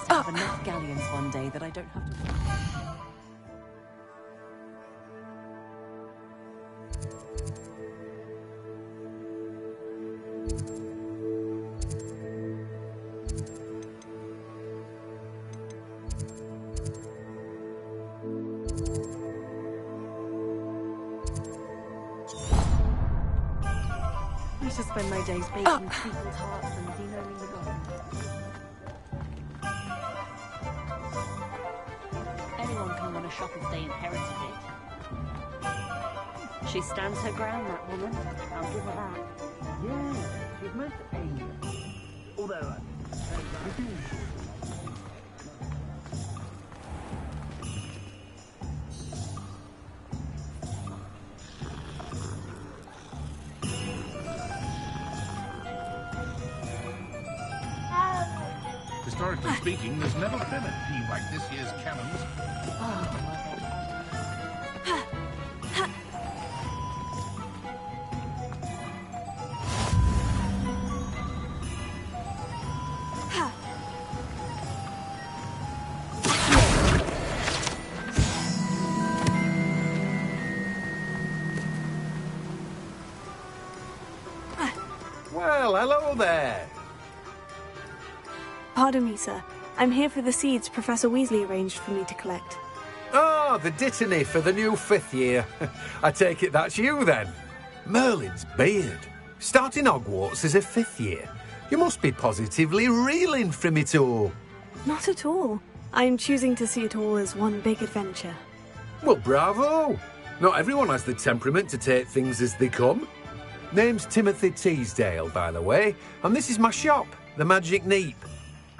promise to have enough galleons one day that I don't have to... I should spend my days baking people's hearts and denailing the gods. Anyone can run a shop if they inherited it. She stands her ground, that woman. I'll give her that. Yeah, she's meant to aim. Although, I do. Historically speaking, there's never been a team like this year's cannons. Well, hello there. Pardon me, sir. I'm here for the seeds Professor Weasley arranged for me to collect. Oh, the dittany for the new 5th year. I take it that's you, then. Merlin's beard. Starting Hogwarts as a 5th year. You must be positively reeling from it all. Not at all. I'm choosing to see it all as one big adventure. Well, bravo. Not everyone has the temperament to take things as they come. Name's Timothy Teasdale, by the way, and this is my shop, the Magic Neep.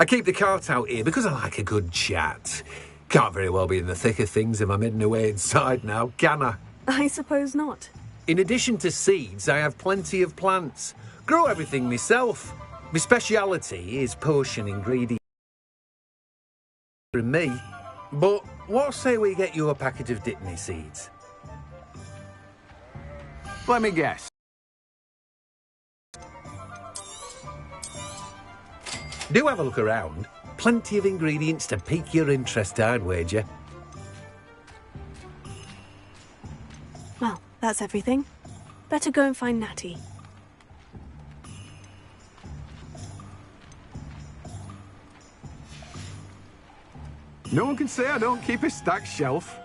I keep the cart out here because I like a good chat. Can't very well be in the thick of things if I'm hidden away inside now, can I? I suppose not. In addition to seeds, I have plenty of plants. Grow everything myself. My speciality is potion ingredients from me. But what say we get you a packet of Dittany seeds? Let me guess. Do have a look around. Plenty of ingredients to pique your interest, I'd wager. Well, that's everything. Better go and find Natty. No one can say I don't keep a stacked shelf.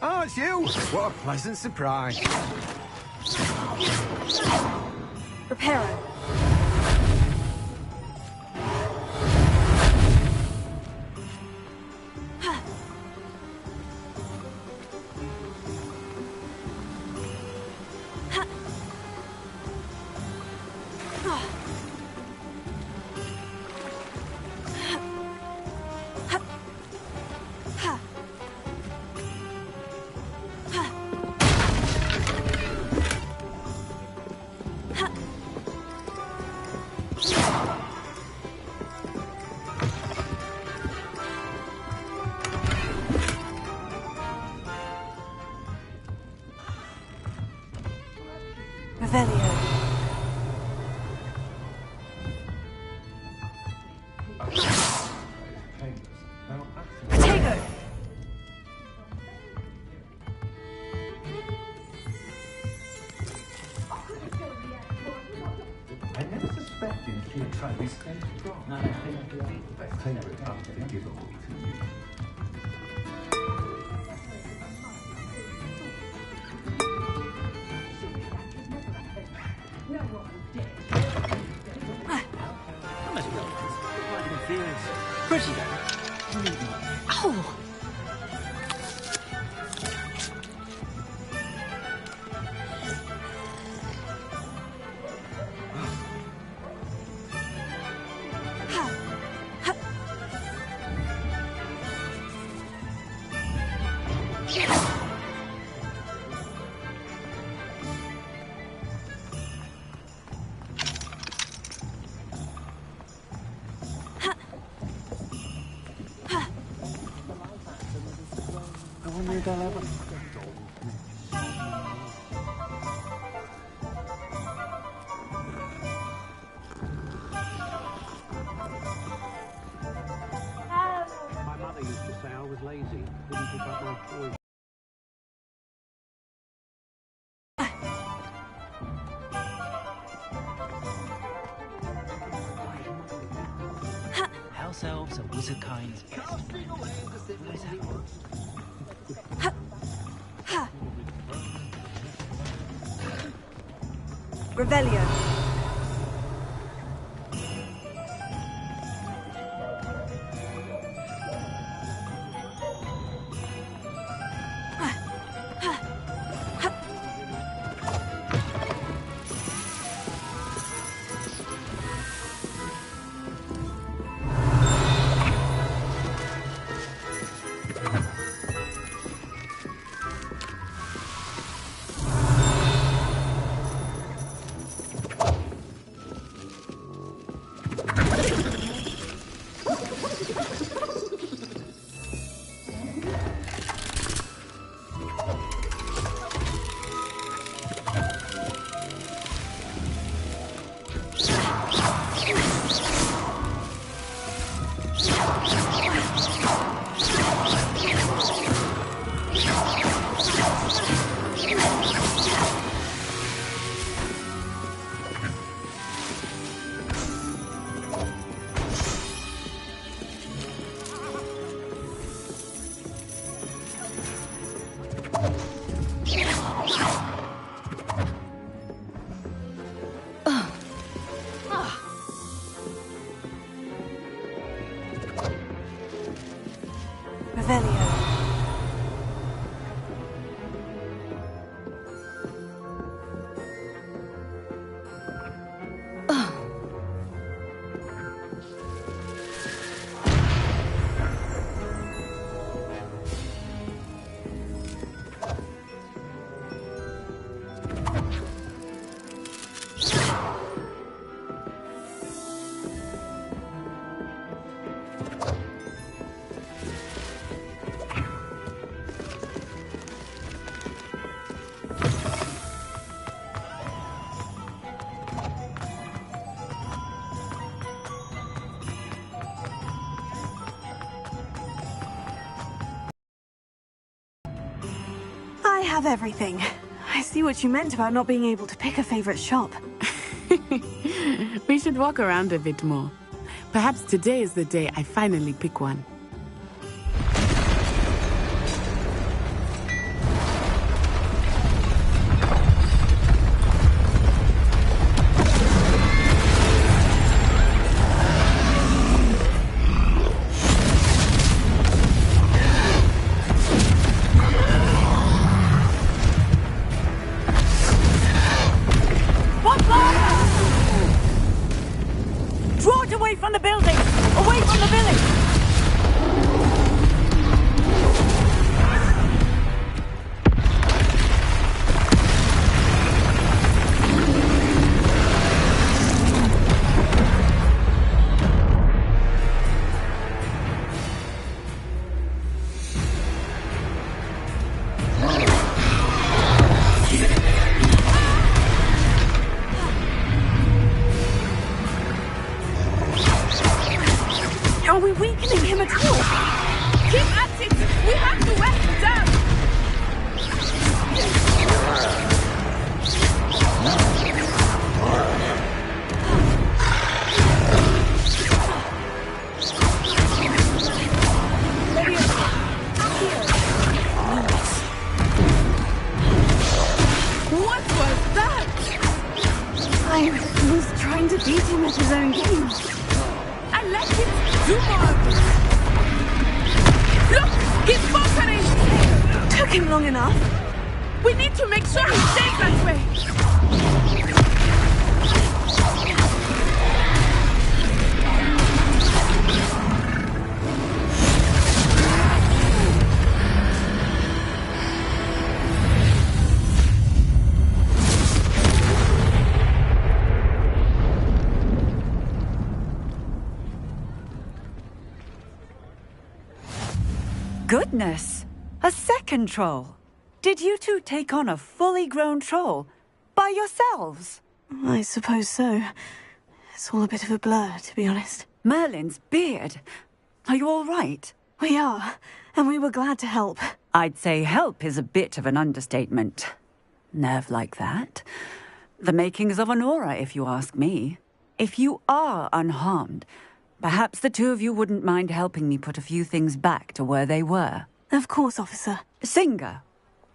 Oh, it's you! What a pleasant surprise. Reparo. to say I was lazy. Didn't pick up my toy. House elves are wizard kinds. Revelio. Revelio. I have everything. I see what you meant about not being able to pick a favorite shop. We should walk around a bit more. Perhaps today is the day I finally pick one. Draw it away from the building! Away from the village! Are we weakening him at all? Keep at it! We have to wear him down! What was that? I was trying to beat him at his own game. I like it! Do more! Look! He's faltering! Took him long enough. We need to make sure he stays that way! Goodness! A second troll! Did you two take on a fully grown troll? By yourselves? I suppose so. It's all a bit of a blur, to be honest. Merlin's beard! Are you all right? We are, and we were glad to help. I'd say help is a bit of an understatement. Nerve like that. The makings of an aura, if you ask me. If you are unharmed, perhaps the two of you wouldn't mind helping me put a few things back to where they were. Of course, officer. Singer.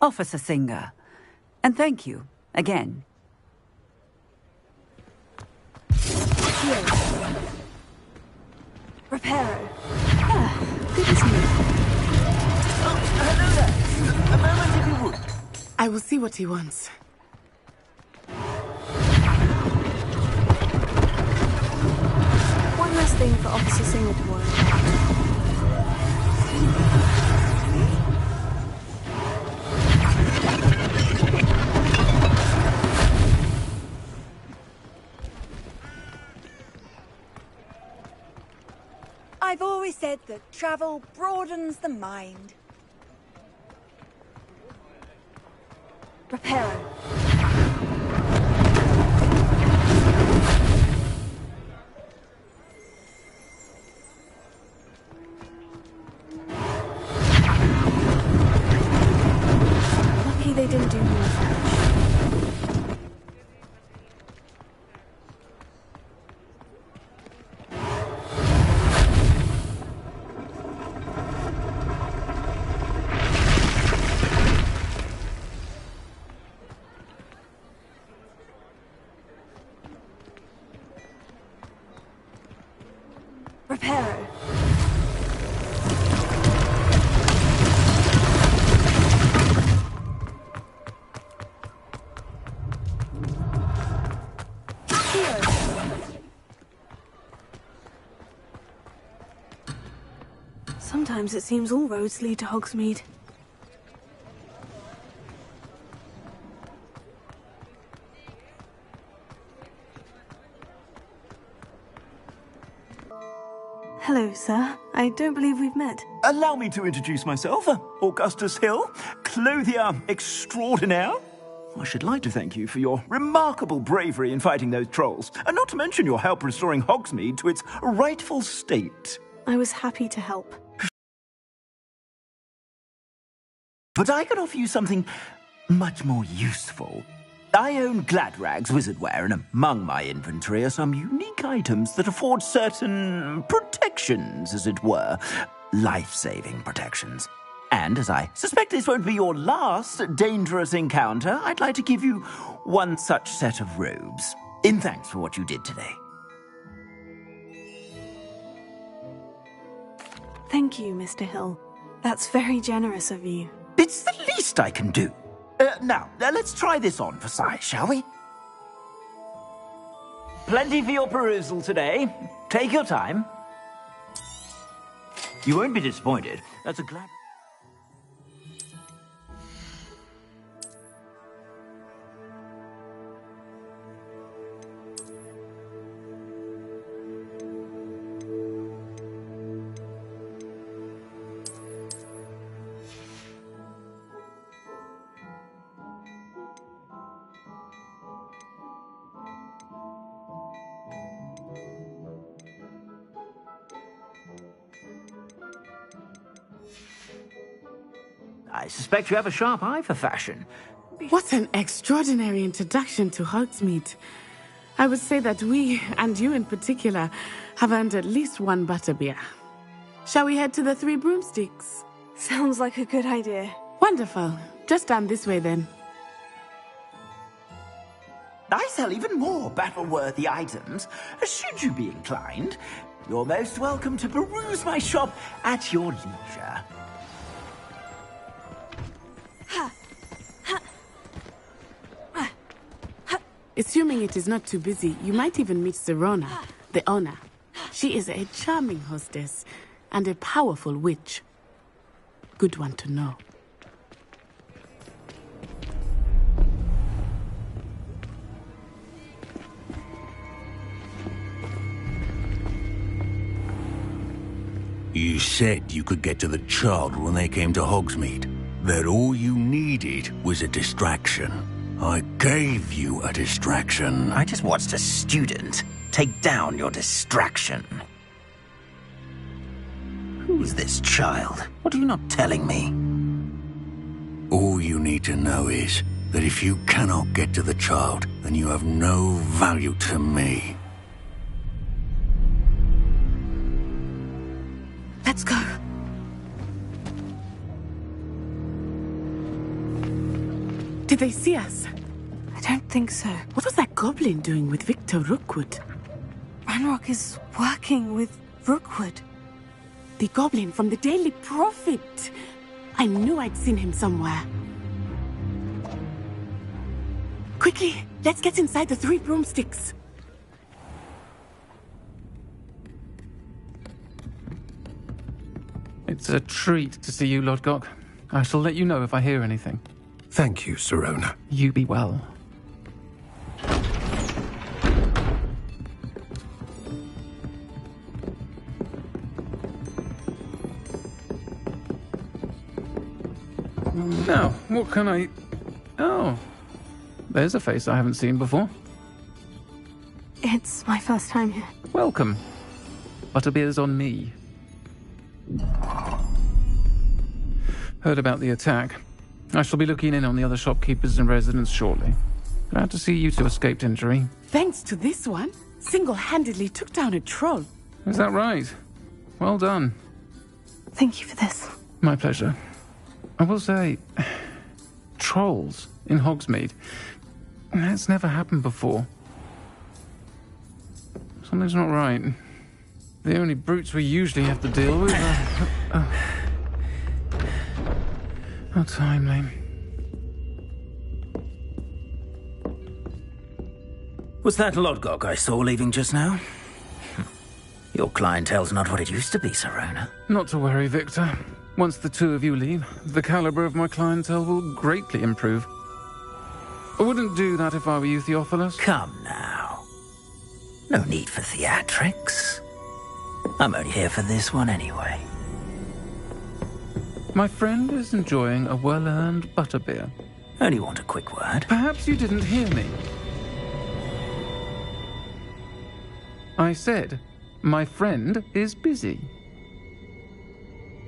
Officer Singer. And thank you, again. Reparo. Good to see you. Hello there. A moment if you would. I will see what he wants. One less thing for Officer Singer to worry about. I've always said that travel broadens the mind. Reparo. Lucky they didn't do more damage. Reparo. Sometimes it seems all roads lead to Hogsmeade. Hello, sir. I don't believe we've met. Allow me to introduce myself, Augustus Hill, clothier extraordinaire. I should like to thank you for your remarkable bravery in fighting those trolls, and not to mention your help restoring Hogsmeade to its rightful state. I was happy to help. But I can offer you something much more useful. I own Gladrag's wizardware, and among my inventory are some unique items that afford certain protections, as it were. Life-saving protections. And as I suspect this won't be your last dangerous encounter, I'd like to give you one such set of robes, in thanks for what you did today. Thank you, Mr. Hill. That's very generous of you. It's the least I can do. Now, let's try this on for size, shall we? Plenty for your perusal today. Take your time. You won't be disappointed. That's a glad... I suspect you have a sharp eye for fashion. What an extraordinary introduction to Hogsmeade. I would say that we, and you in particular, have earned at least one butterbeer. Shall we head to the Three Broomsticks? Sounds like a good idea. Wonderful. Just down this way then. I sell even more battle-worthy items. Should you be inclined, you're most welcome to peruse my shop at your leisure. Assuming it is not too busy, you might even meet Serona, the owner. She is a charming hostess and a powerful witch. Good one to know. You said you could get to the child when they came to Hogsmeade. That all you needed was a distraction. I gave you a distraction. I just watched a student take down your distraction. Who's this child? What are you not telling me? All you need to know is that if you cannot get to the child, then you have no value to me. Let's go. Did they see us? I don't think so. What was that goblin doing with Victor Rookwood? Ranrock is working with Rookwood. The goblin from the Daily Prophet. I knew I'd seen him somewhere. Quickly, let's get inside the 3 broomsticks. It's a treat to see you, Lodgok. I shall let you know if I hear anything. Thank you, Sirona. You be well. Now, what can I... Oh, there's a face I haven't seen before. It's my first time here. Welcome. Butterbeer's on me. Heard about the attack. I shall be looking in on the other shopkeepers and residents shortly. Glad to see you two escaped injury. Thanks to this one, single-handedly took down a troll. Is that right? Well done. Thank you for this. My pleasure. I will say, trolls in Hogsmeade. That's never happened before. Something's not right. The only brutes we usually have to deal with are... How timely. Was that Lodgok I saw leaving just now? Your clientele's not what it used to be, Sirona. Not to worry, Victor. Once the 2 of you leave, the caliber of my clientele will greatly improve. I wouldn't do that if I were you, Theophilus. Come now. No need for theatrics. I'm only here for this one anyway. My friend is enjoying a well-earned butterbeer. Only want a quick word. Perhaps you didn't hear me. I said, my friend is busy.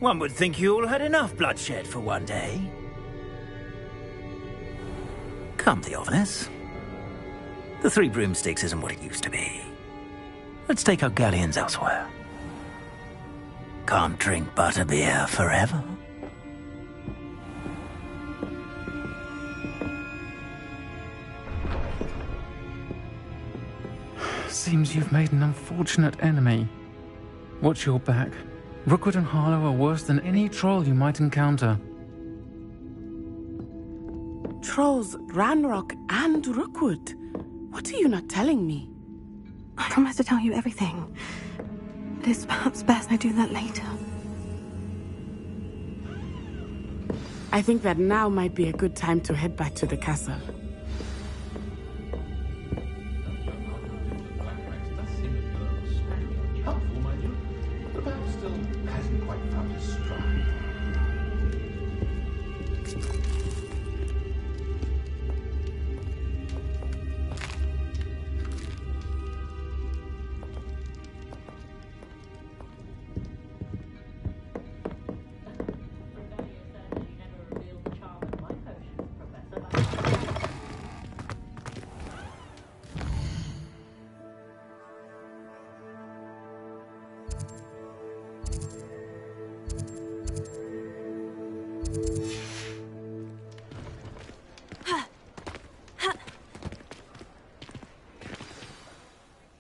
One would think you all had enough bloodshed for one day. Come, Theophilus. The 3 broomsticks isn't what it used to be. Let's take our galleons elsewhere. Can't drink butterbeer forever. Seems you've made an unfortunate enemy. Watch your back. Rookwood and Harlow are worse than any troll you might encounter. Trolls, Ranrock, and Rookwood. What are you not telling me? I promise to tell you everything. It is perhaps best I do that later. I think that now might be a good time to head back to the castle.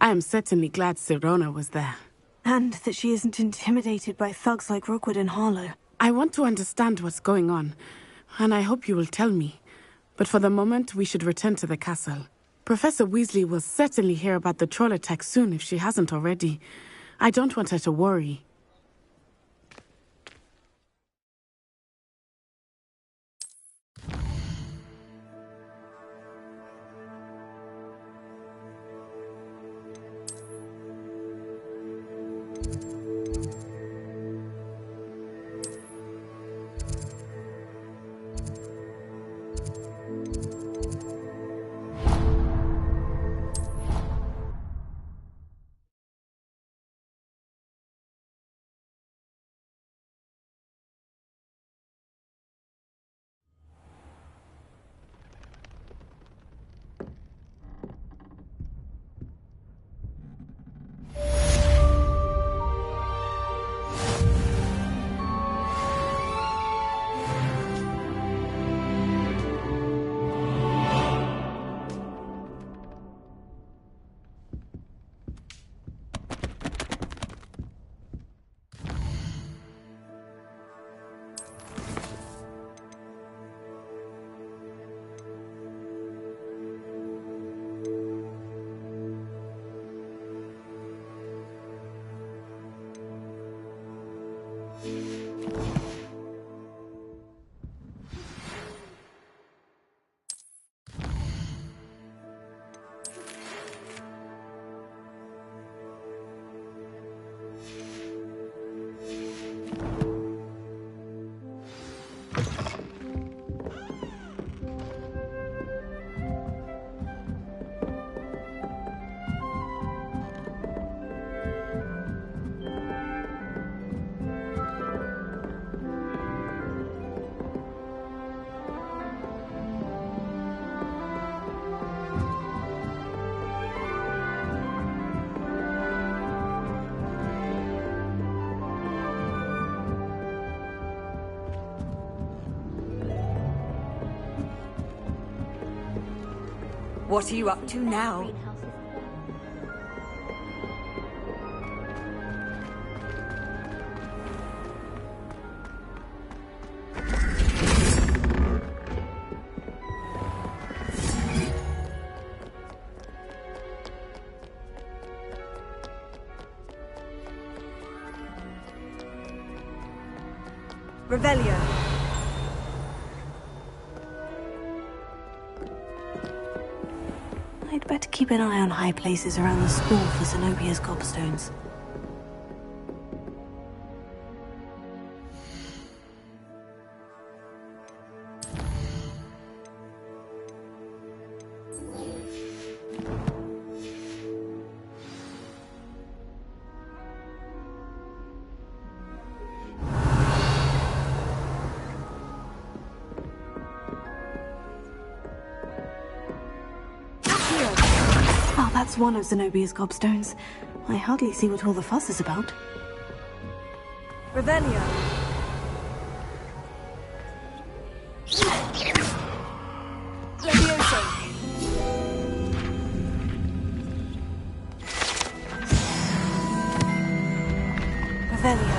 I am certainly glad Sirona was there. And that she isn't intimidated by thugs like Rookwood and Harlow. I want to understand what's going on, and I hope you will tell me. But for the moment, we should return to the castle. Professor Weasley will certainly hear about the troll attack soon if she hasn't already. I don't want her to worry. What are you up to now? Revelio. I'd better keep an eye on high places around the school for Zenobia's gobstones. Oh, that's one of Zenobia's gobstones. I hardly see what all the fuss is about. Revelio. Levioso. Revelio.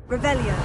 Revelio.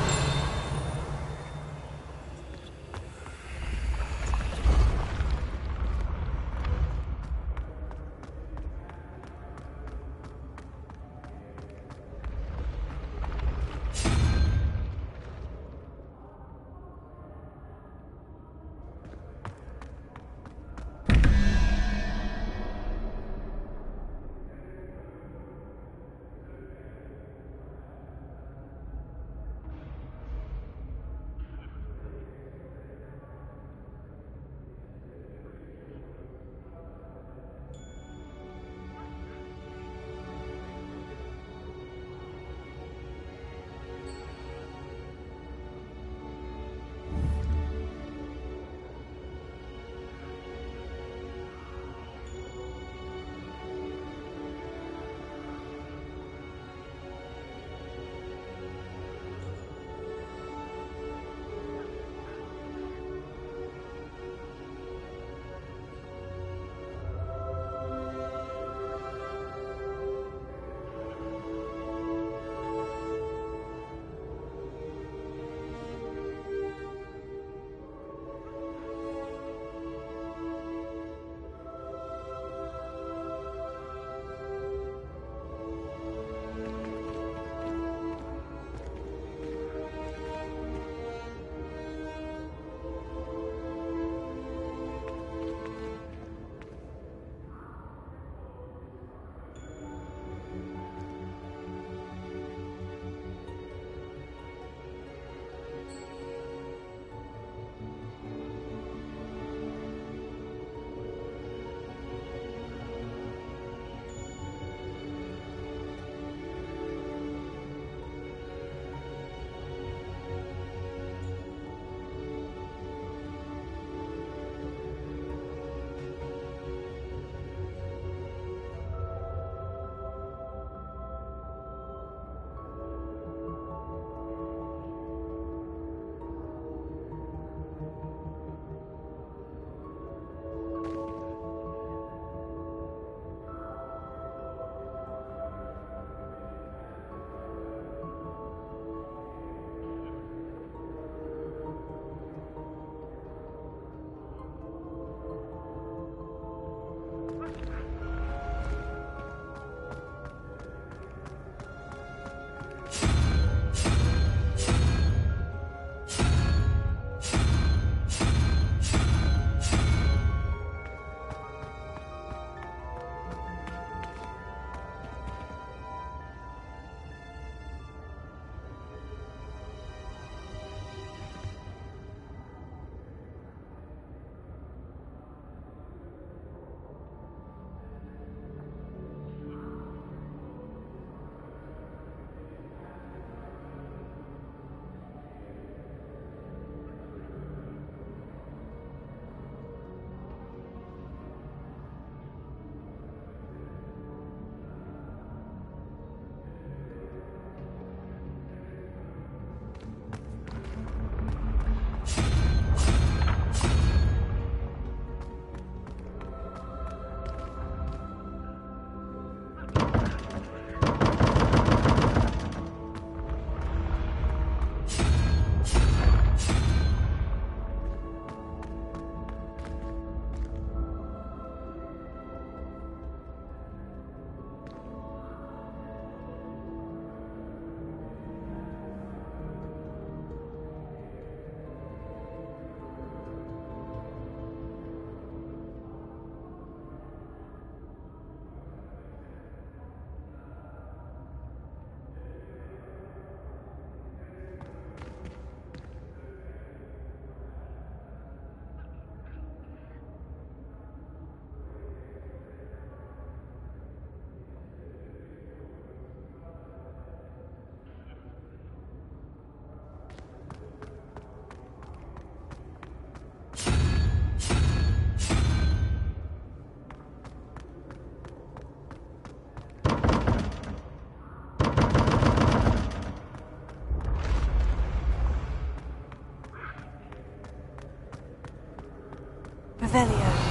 Revelio.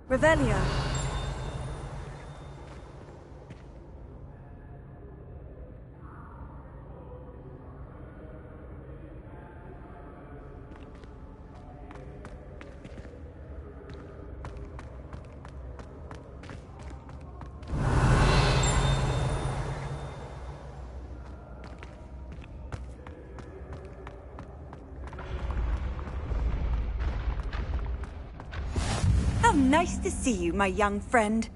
Revelio. How nice to see you, my young friend.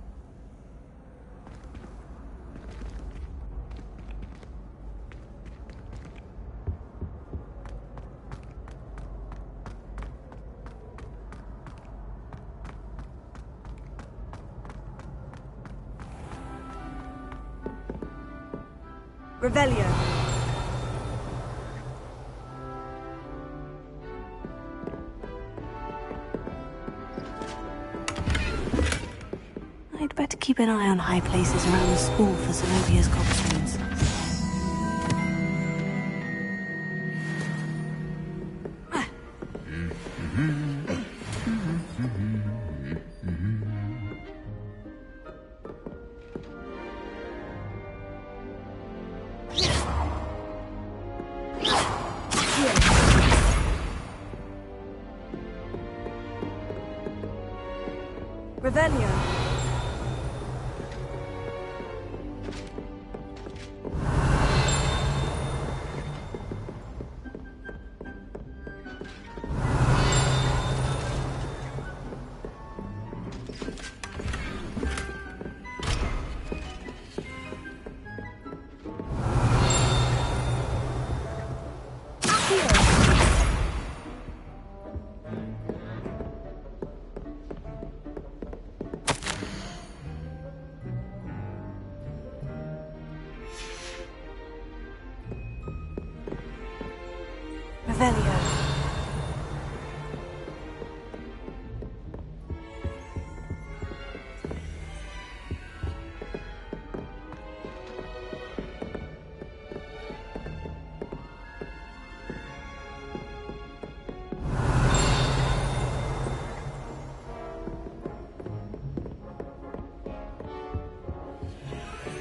Revelio. I'd better keep an eye on high places around the school for Zenobia's cobblestones. Revelio. Revelio.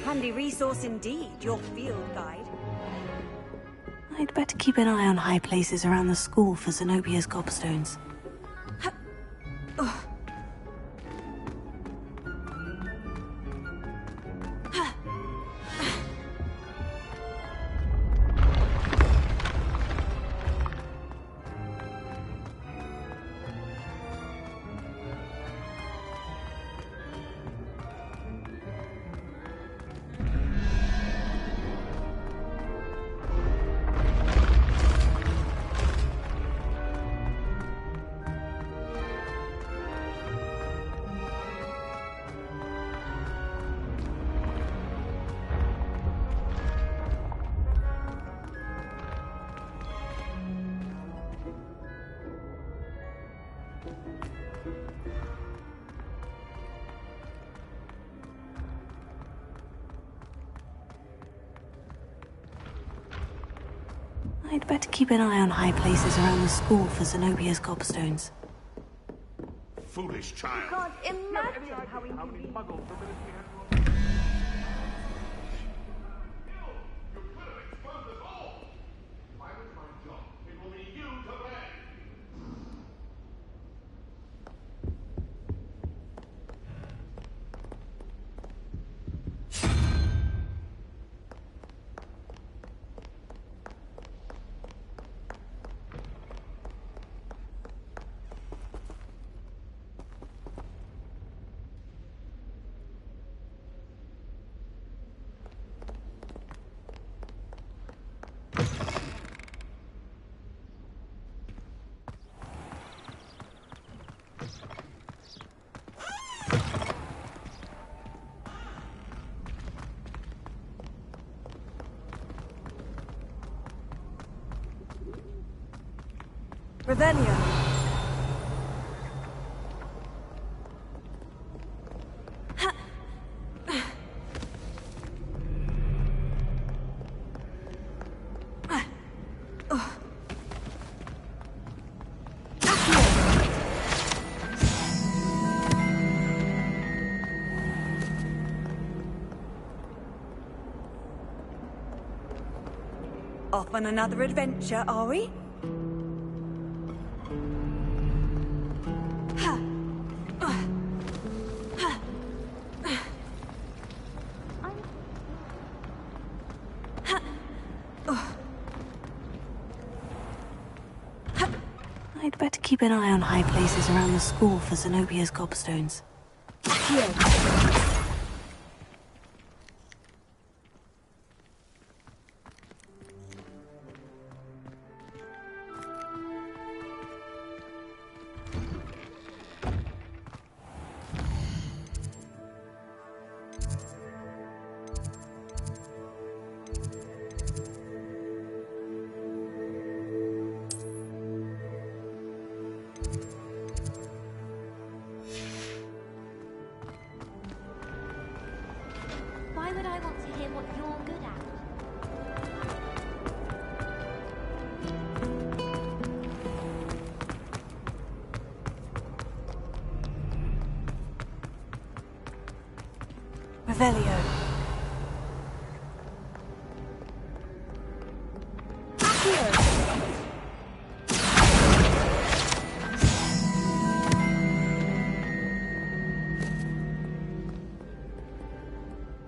Handy resource indeed, your field guide. I'd better keep an eye on high places around the school for Zenobia's gobstones. I'd better keep an eye on high places around the school for Zenobia's gobstones. Foolish child. Can't imagine how inconvenient. Revelio. Off on another adventure, are we? I'd better keep an eye on high places around the school for Zenobia's gobstones. Why would I want to hear what you're good at? Revelio.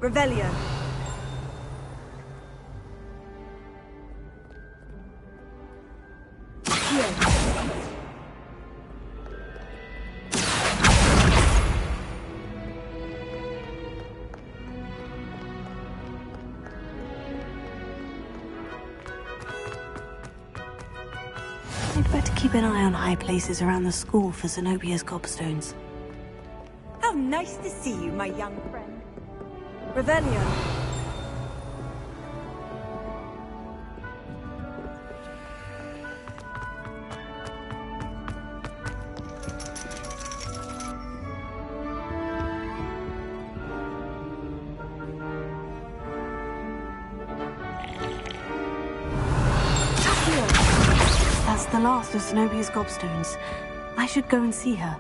Revelio. I'd better keep an eye on high places around the school for Zenobia's gobstones. How nice to see you, my young friend. Revelio. That's the last of Zenobia's gobstones. I should go and see her.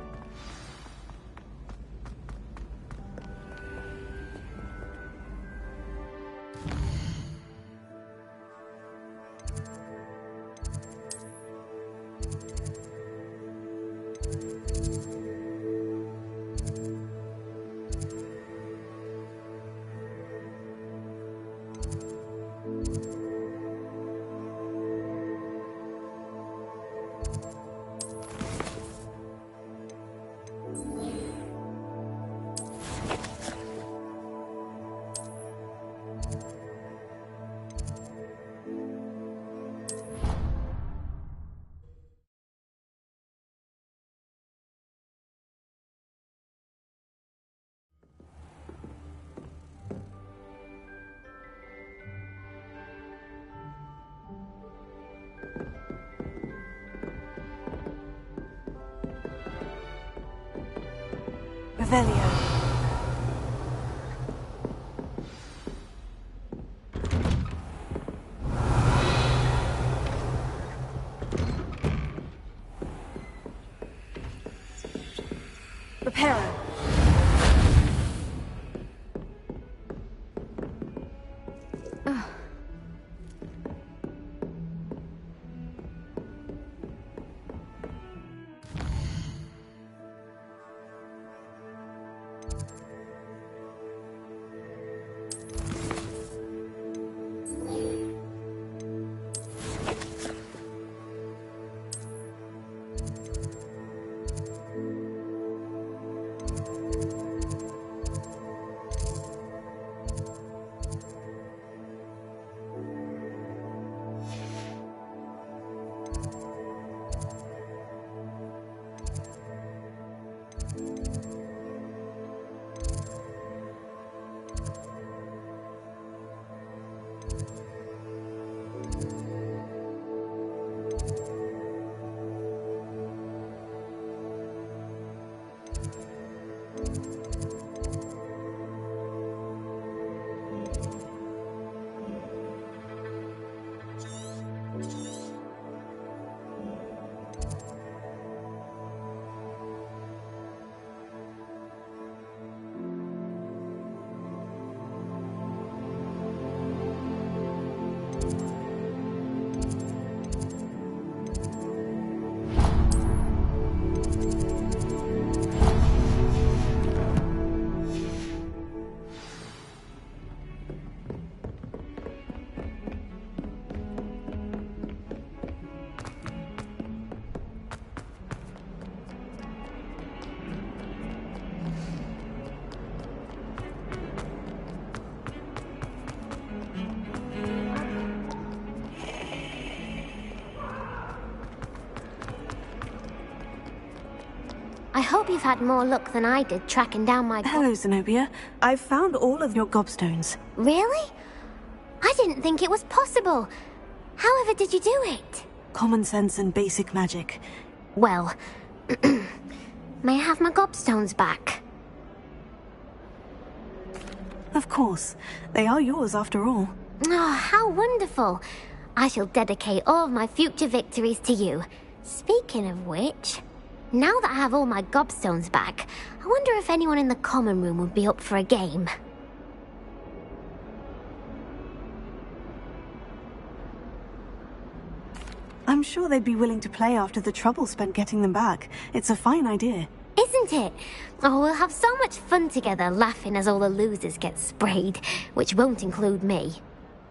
Revelio. Reparo. I hope you've had more luck than I did tracking down my... Hello, Zenobia. I've found all of your gobstones. Really? I didn't think it was possible. However did you do it? Common sense and basic magic. Well, may I have my gobstones back? Of course. They are yours after all. Oh, how wonderful. I shall dedicate all of my future victories to you. Speaking of which, now that I have all my gobstones back, I wonder if anyone in the common room would be up for a game. I'm sure they'd be willing to play after the trouble spent getting them back. It's a fine idea. Isn't it? Oh, we'll have so much fun together, laughing as all the losers get sprayed, which won't include me.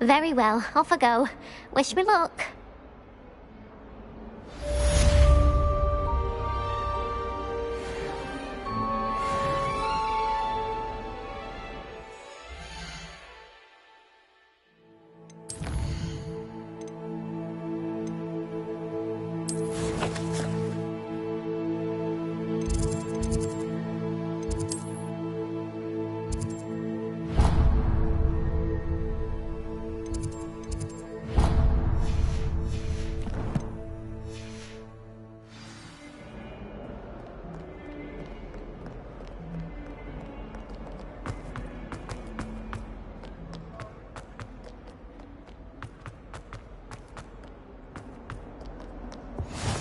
Very well, off I go. Wish me luck.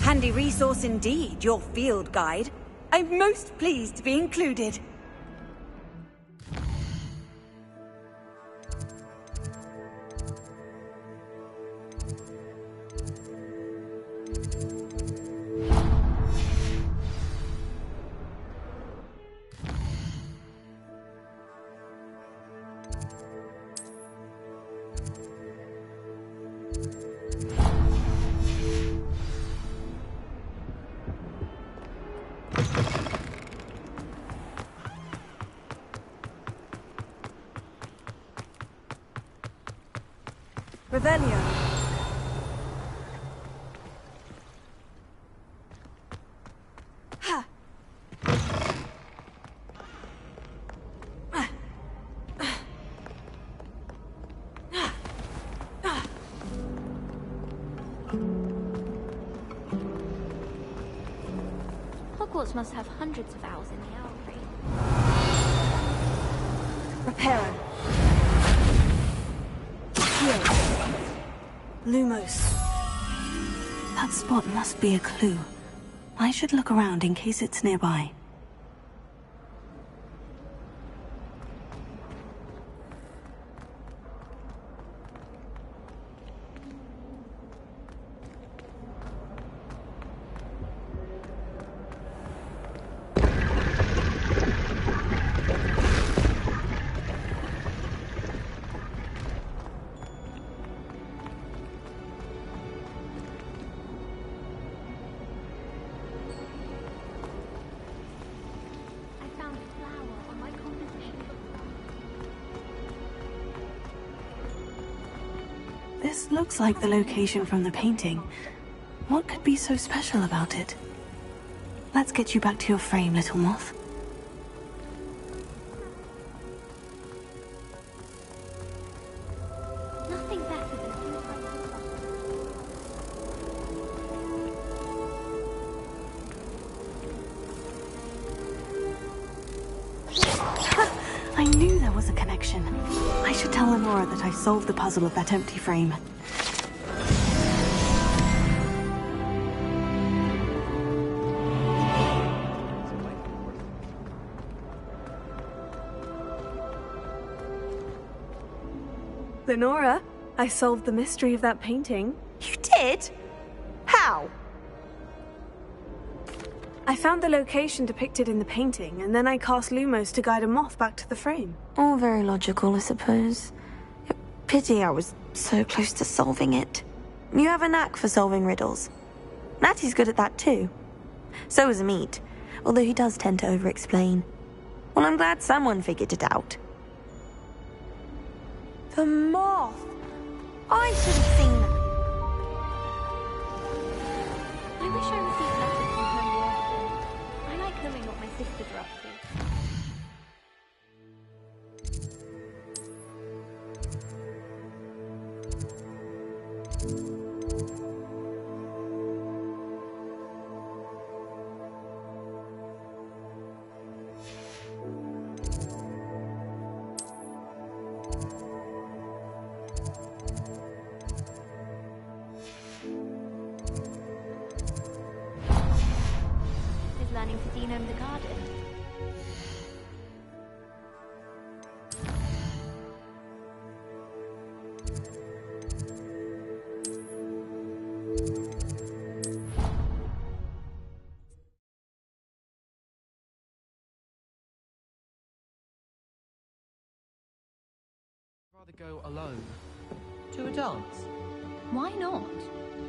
Handy resource indeed, your field guide. I'm most pleased to be included. Revelio. Hogwarts must have hundreds of owls in the owlry. Reparo. Lumos. That spot must be a clue. I should look around in case it's nearby. This looks like the location from the painting. What could be so special about it? Let's get you back to your frame, little moth. Nothing better than I knew there was a connection. I should tell Lenora that I solved the puzzle of that empty frame. Lenora, I solved the mystery of that painting. You did? How? I found the location depicted in the painting, and then I cast Lumos to guide a moth back to the frame. All very logical, I suppose. Pity I was so close to solving it. You have a knack for solving riddles. Natty's good at that too. So is Meat, although he does tend to over-explain. Well, I'm glad someone figured it out. The moth! I should have seen that. I wish I received letters from her more often. I like them in planning to denome the garden. Rather go alone. To a dance? Why not?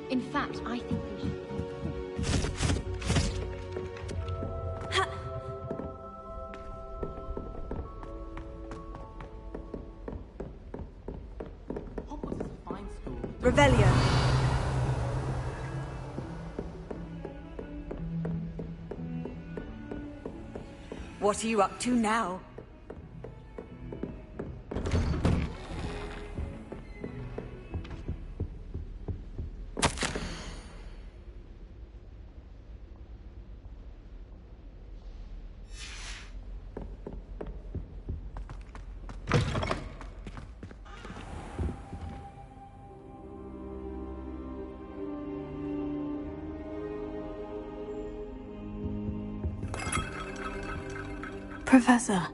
In fact, I think we should. Hogwarts is a fine school. Revelio. What are you up to now? Professor,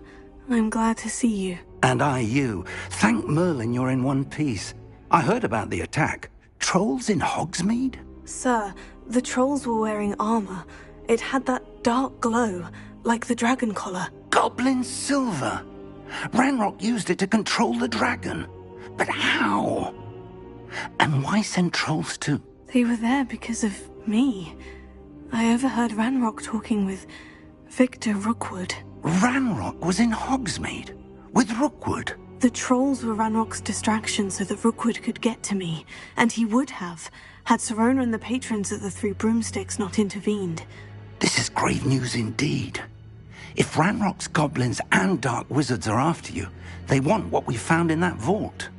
I'm glad to see you. And I you. Thank Merlin you're in one piece. I heard about the attack. Trolls in Hogsmeade? Sir, the trolls were wearing armor. It had that dark glow, like the dragon collar. Goblin silver! Ranrock used it to control the dragon. But how? And why send trolls too? They were there because of me. I overheard Ranrock talking with Victor Rookwood. Ranrock was in Hogsmeade? With Rookwood? The trolls were Ranrock's distraction so that Rookwood could get to me. And he would have, had Serona and the patrons at the Three Broomsticks not intervened. This is grave news indeed. If Ranrock's goblins and dark wizards are after you, they want what we found in that vault.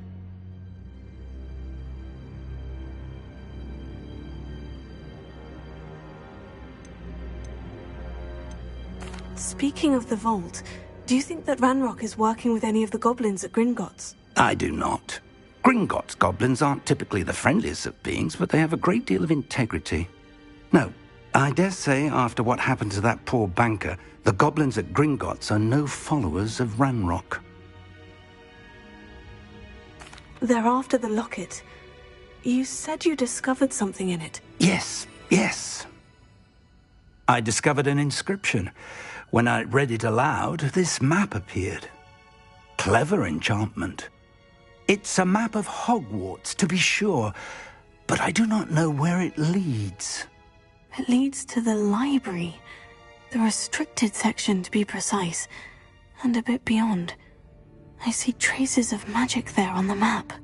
Speaking of the vault, do you think that Ranrock is working with any of the goblins at Gringotts? I do not. Gringotts goblins aren't typically the friendliest of beings, but they have a great deal of integrity. No, I dare say after what happened to that poor banker, the goblins at Gringotts are no followers of Ranrock. They're after the locket. You said you discovered something in it. Yes. I discovered an inscription. When I read it aloud, this map appeared. Clever enchantment. It's a map of Hogwarts, to be sure, but I do not know where it leads. It leads to the library. The restricted section, to be precise. And a bit beyond. I see traces of magic there on the map.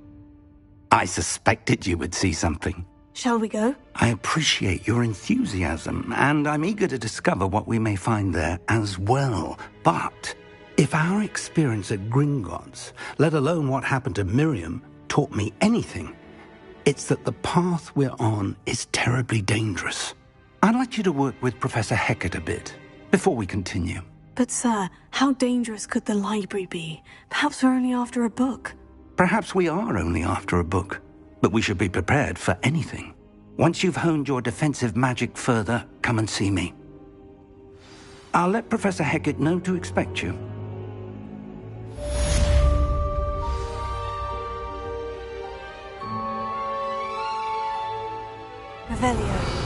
I suspected you would see something. Shall we go? I appreciate your enthusiasm, and I'm eager to discover what we may find there as well. But if our experience at Gringotts, let alone what happened to Miriam, taught me anything, it's that the path we're on is terribly dangerous. I'd like you to work with Professor Hecat a bit before we continue. But sir, how dangerous could the library be? Perhaps we're only after a book. Perhaps we are only after a book, but we should be prepared for anything. Once you've honed your defensive magic further, come and see me. I'll let Professor Hecat know to expect you. Revelio.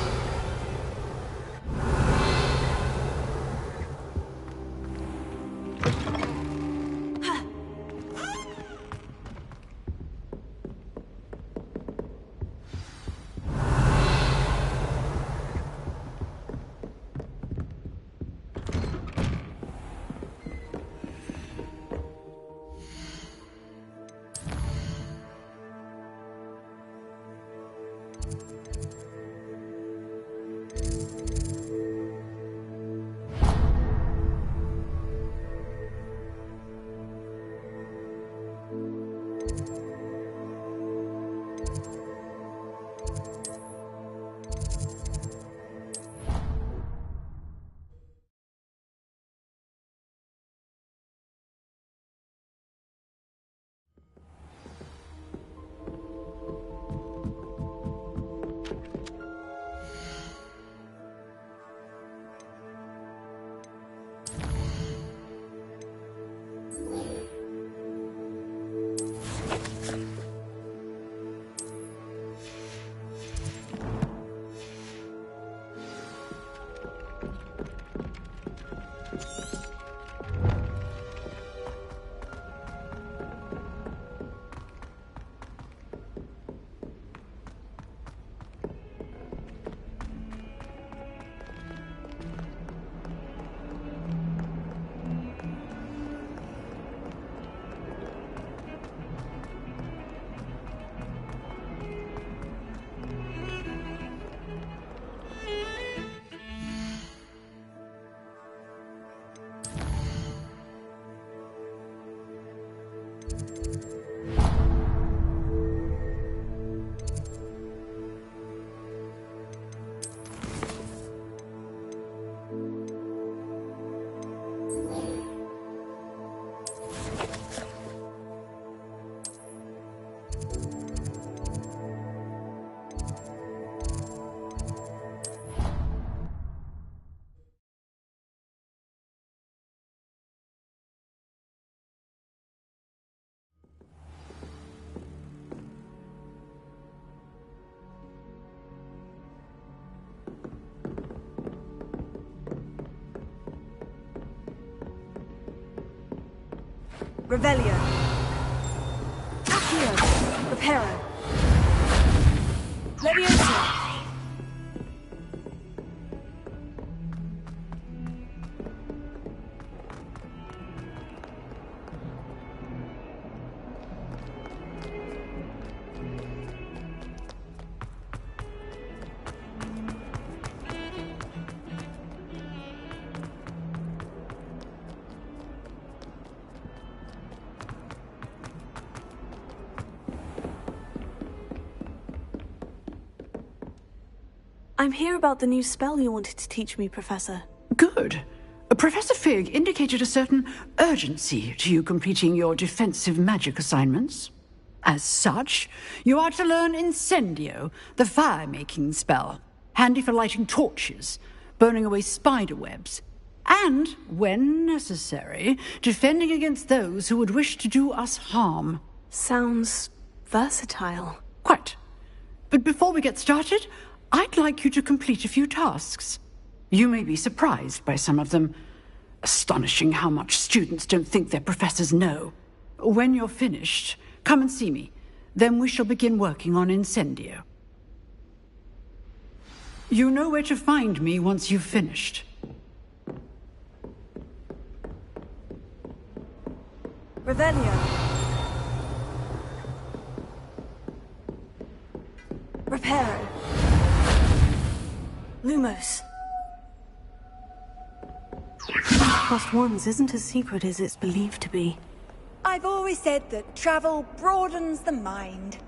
Revelio. Accio. Reparo. Leviosa. I'm here about the new spell you wanted to teach me, Professor. Good. Professor Fig indicated a certain urgency to you completing your defensive magic assignments. As such, you are to learn Incendio, the fire-making spell, handy for lighting torches, burning away spider webs, and, when necessary, defending against those who would wish to do us harm. Sounds versatile. Quite. But before we get started, I'd like you to complete a few tasks. You may be surprised by some of them. Astonishing how much students don't think their professors know. When you're finished, come and see me. Then we shall begin working on Incendio. You know where to find me once you've finished. Revelio. Reparo. Lumos. +1s isn't as secret as it's believed to be. I've always said that travel broadens the mind.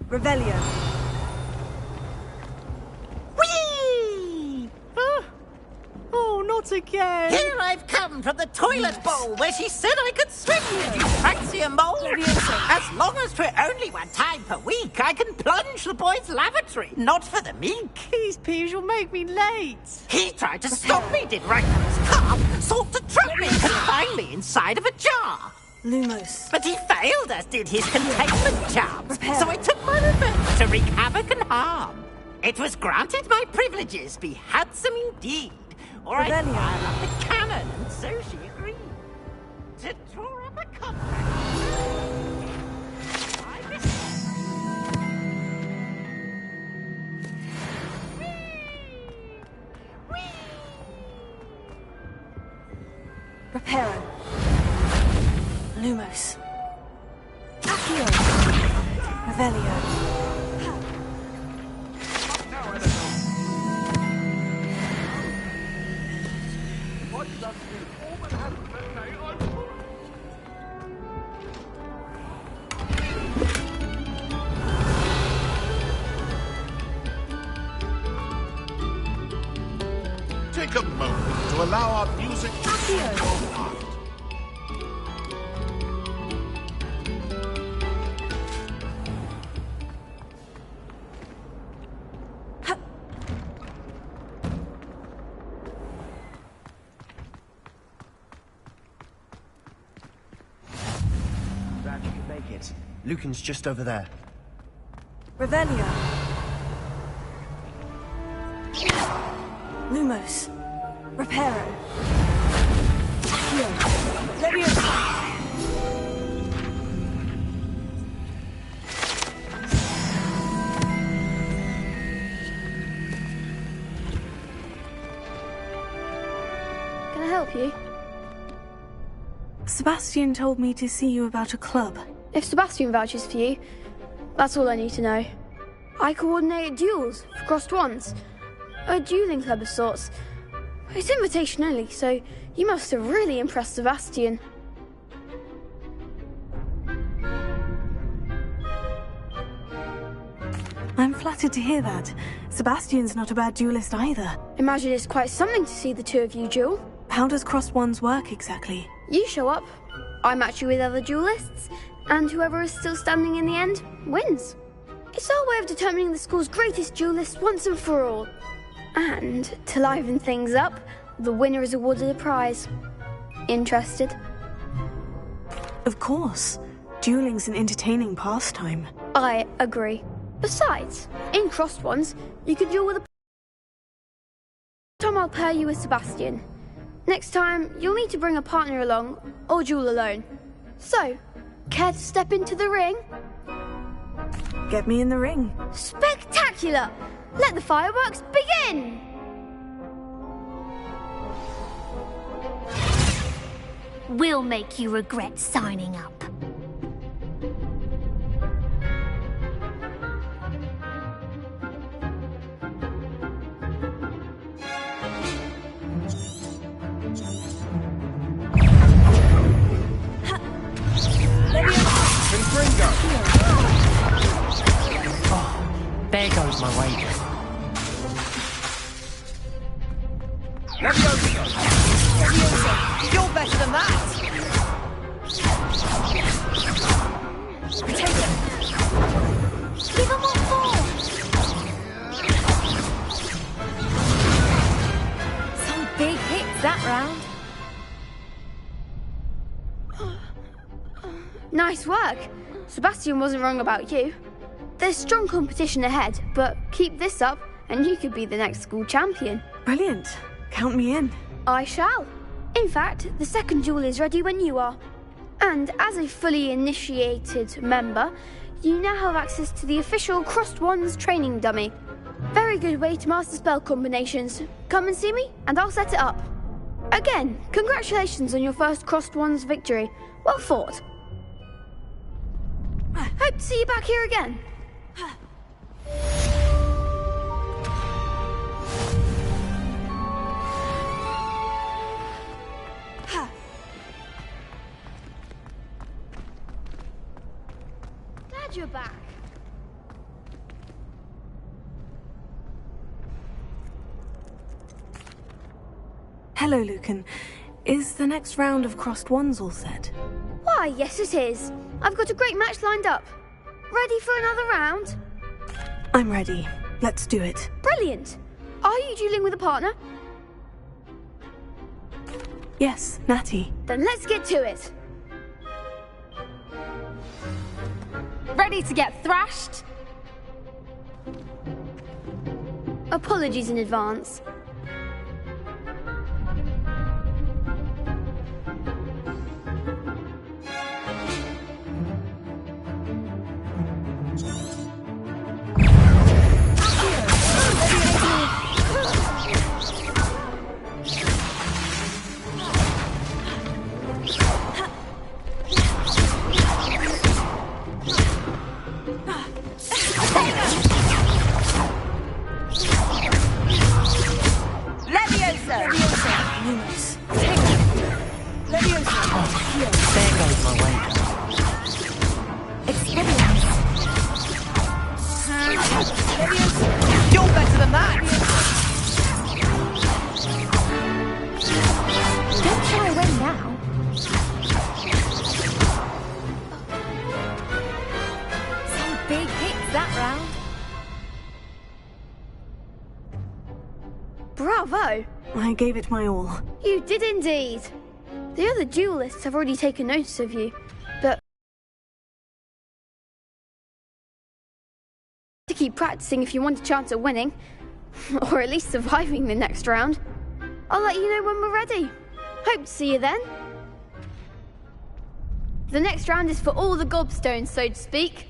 Revelio. Whee! Oh, not again! Here I've come from the toilet bowl where she said I could swim. Did you fancy a mole? As long as 'twere only one time per week, I can plunge the boys' lavatory, not for the meek. These peas will make me late. He tried to stop me, did right from his car, sought to trap me, confine me inside of a jar. Lumos. But he failed, as did his containment charms, so I took my revenge to wreak havoc and harm. It was granted my privileges be handsome indeed, or I'd fire up the cannon, and so she agreed. To draw up a contract. Reparo. Lumos. Accio. Revelio. Take a moment to allow our music to soothe your heart. Glad you could make it. Lucan's just over there. Revelio. Lumos. Reparo. Accio. Leviosa. Can I help you? Sebastian told me to see you about a club. If Sebastian vouches for you, that's all I need to know. I coordinate duels for crossed ones. A dueling club of sorts. It's invitation only, so you must have really impressed Sebastian. I'm flattered to hear that. Sebastian's not a bad duelist either. Imagine it's quite something to see the two of you duel. How does crossed wands work exactly? You show up, I match you with other duelists, and whoever is still standing in the end wins. It's our way of determining the school's greatest duelist once and for all. And to liven things up, the winner is awarded a prize. Interested? Of course. Dueling's an entertaining pastime. I agree. Besides, in crossed ones, you could duel with a... Tom, I'll pair you with Sebastian. Next time, you'll need to bring a partner along, or duel alone. So, care to step into the ring? Get me in the ring. Spectacular! Let the fireworks begin! We'll make you regret signing up. There goes my wager. You're better than that! Take it! Give him one more! Some big hits that round. Nice work. Sebastian wasn't wrong about you. There's strong competition ahead, but keep this up and you could be the next school champion. Brilliant. Count me in. I shall. In fact, the second duel is ready when you are. And as a fully initiated member, you now have access to the official Crossed Wands training dummy. Very good way to master spell combinations. Come and see me and I'll set it up. Again, congratulations on your first Crossed Wands victory. Well fought. Hope to see you back here again. Glad you're back. Hello, Lucan. Is the next round of crossed wands all set? Why, yes it is. I've got a great match lined up. Ready for another round? I'm ready. Let's do it. Brilliant. Are you dueling with a partner? Yes, Natty. Then let's get to it. Ready to get thrashed? Apologies in advance. Bravo! I gave it my all. You did indeed. The other duelists have already taken notice of you, but to keep practicing if you want a chance at winning, or at least surviving the next round. I'll let you know when we're ready. Hope to see you then. The next round is for all the gobstones, so to speak.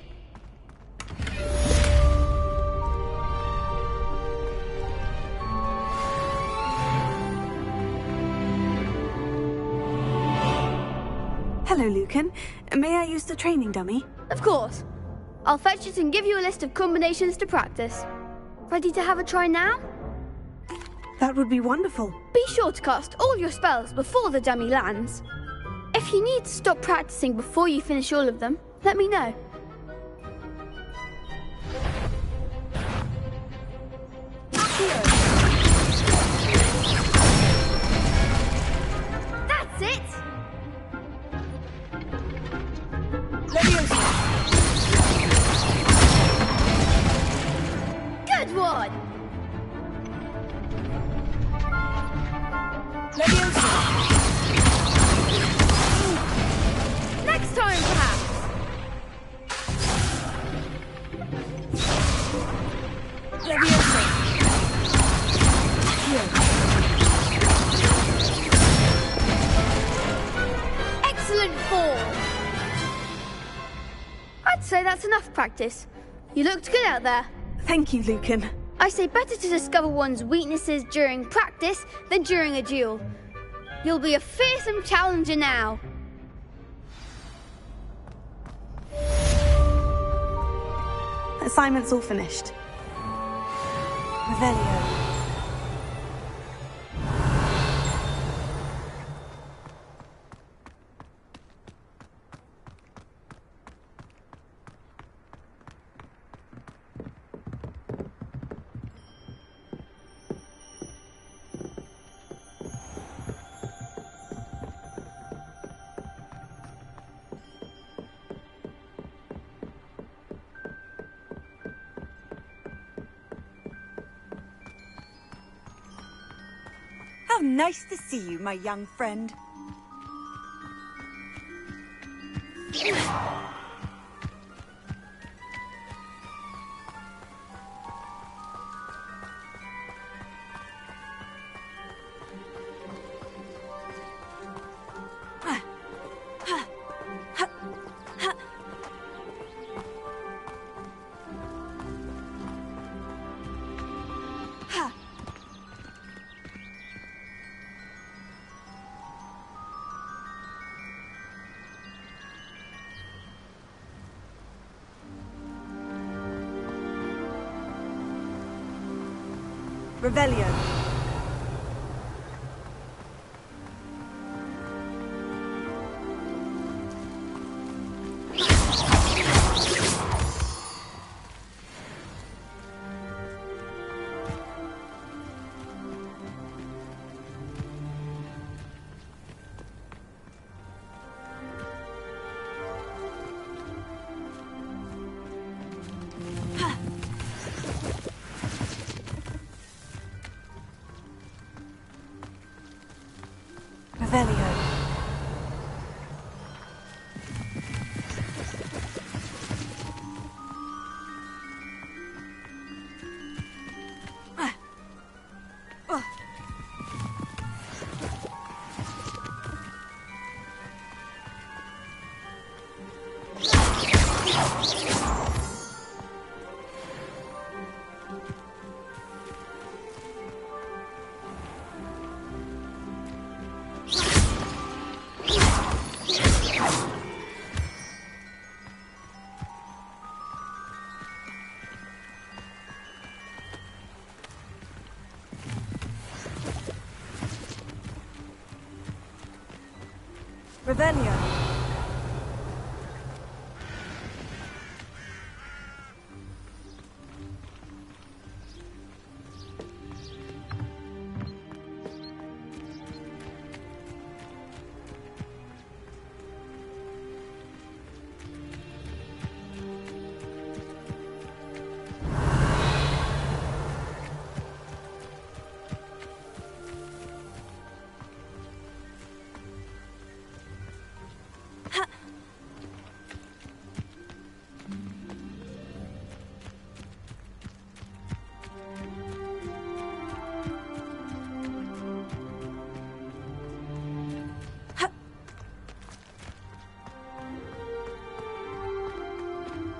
Hello, Lucan. May I use the training dummy? Of course. I'll fetch it and give you a list of combinations to practice. Ready to have a try now? That would be wonderful. Be sure to cast all your spells before the dummy lands. If you need to stop practicing before you finish all of them, let me know. Next time, perhaps. Excellent form. I'd say that's enough practice. You looked good out there. Thank you, Lucan. I say better to discover one's weaknesses during practice than during a duel. You'll be a fearsome challenger now. Assignment's all finished. Revelio. How nice to see you, my young friend. Revelio. Revelio. Revelio.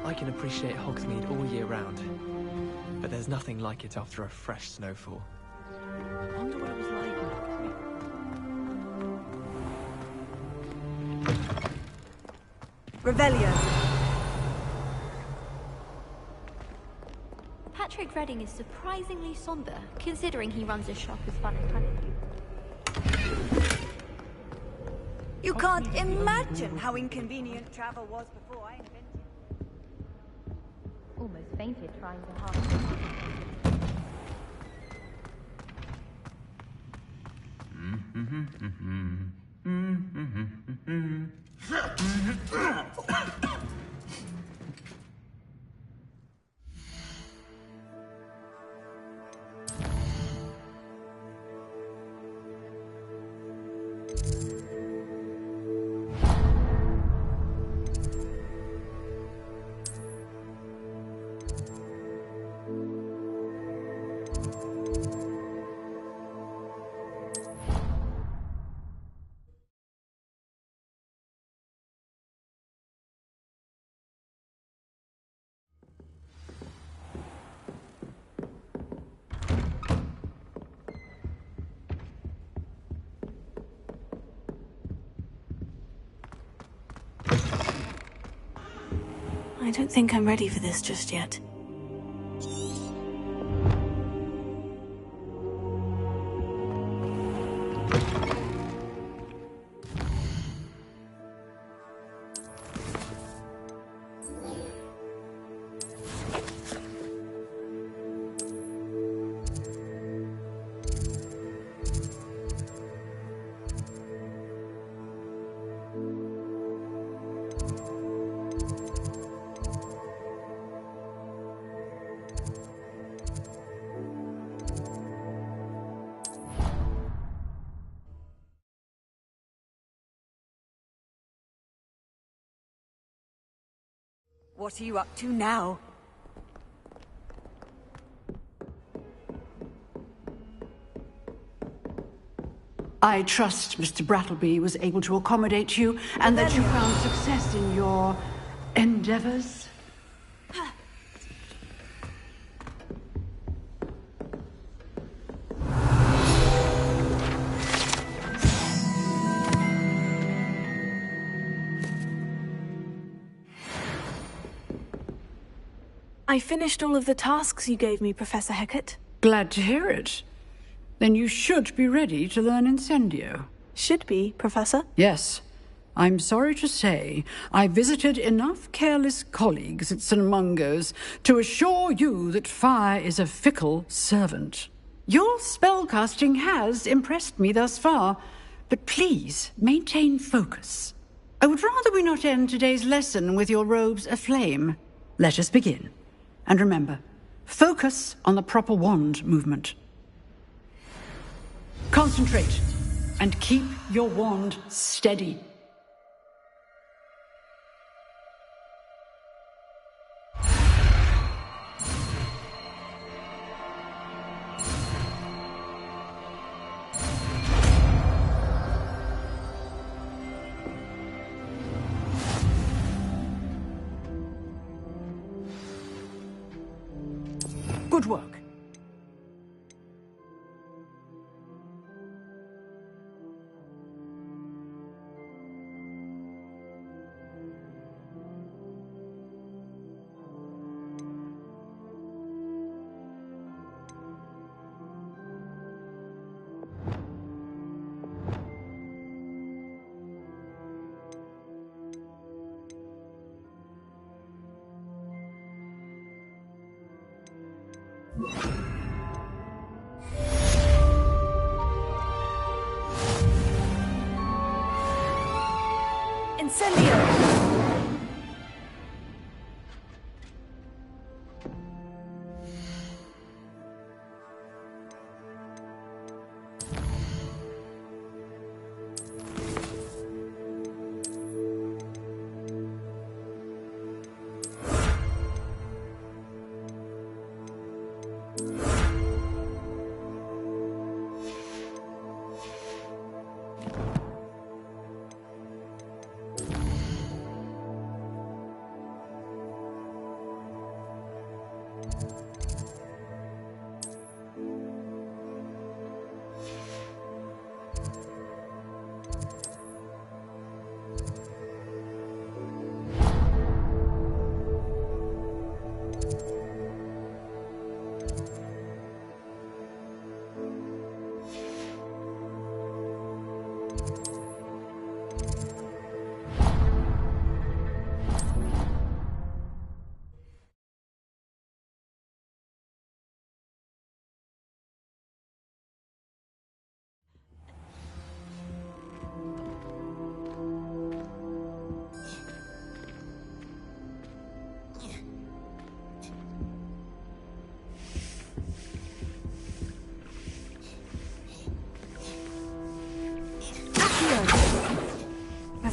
I can appreciate Hogsmeade all year round, but there's nothing like it after a fresh snowfall. I wonder what it was like in Hogsmeade. Revelio. Patrick Redding is surprisingly somber, considering he runs a shop as fun as Honeydew. You can't imagine how inconvenient travel was before I invented. Almost fainted trying to hide. I don't think I'm ready for this just yet. What are you up to now? I trust Mr. Brattleby was able to accommodate you and that you found success in your endeavors. I finished all of the tasks you gave me, Professor Hecat. Glad to hear it. Then you should be ready to learn Incendio. Should be, Professor? Yes. I'm sorry to say, I visited enough careless colleagues at St. Mungo's to assure you that fire is a fickle servant. Your spellcasting has impressed me thus far, but please maintain focus. I would rather we not end today's lesson with your robes aflame. Let us begin. And remember, focus on the proper wand movement. Concentrate, and keep your wand steady. Good work. Incendio!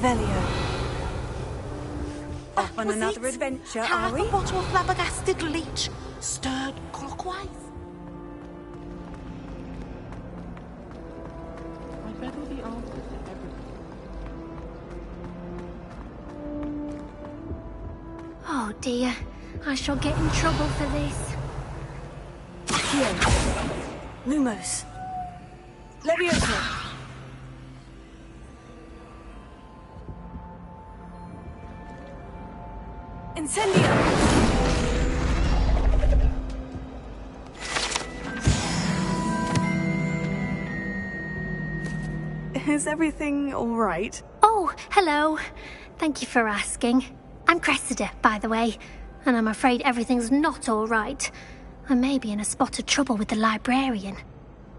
Revelio. Off on another adventure, are we? Half a bottle of flabbergasted leech, stirred clockwise. I bet all the answers to everything. Oh dear, I shall get in trouble for this. Accio. Lumos. Levioso. Incendio! Is everything all right? Oh, hello. Thank you for asking. I'm Cressida, by the way, and I'm afraid everything's not all right. I may be in a spot of trouble with the librarian.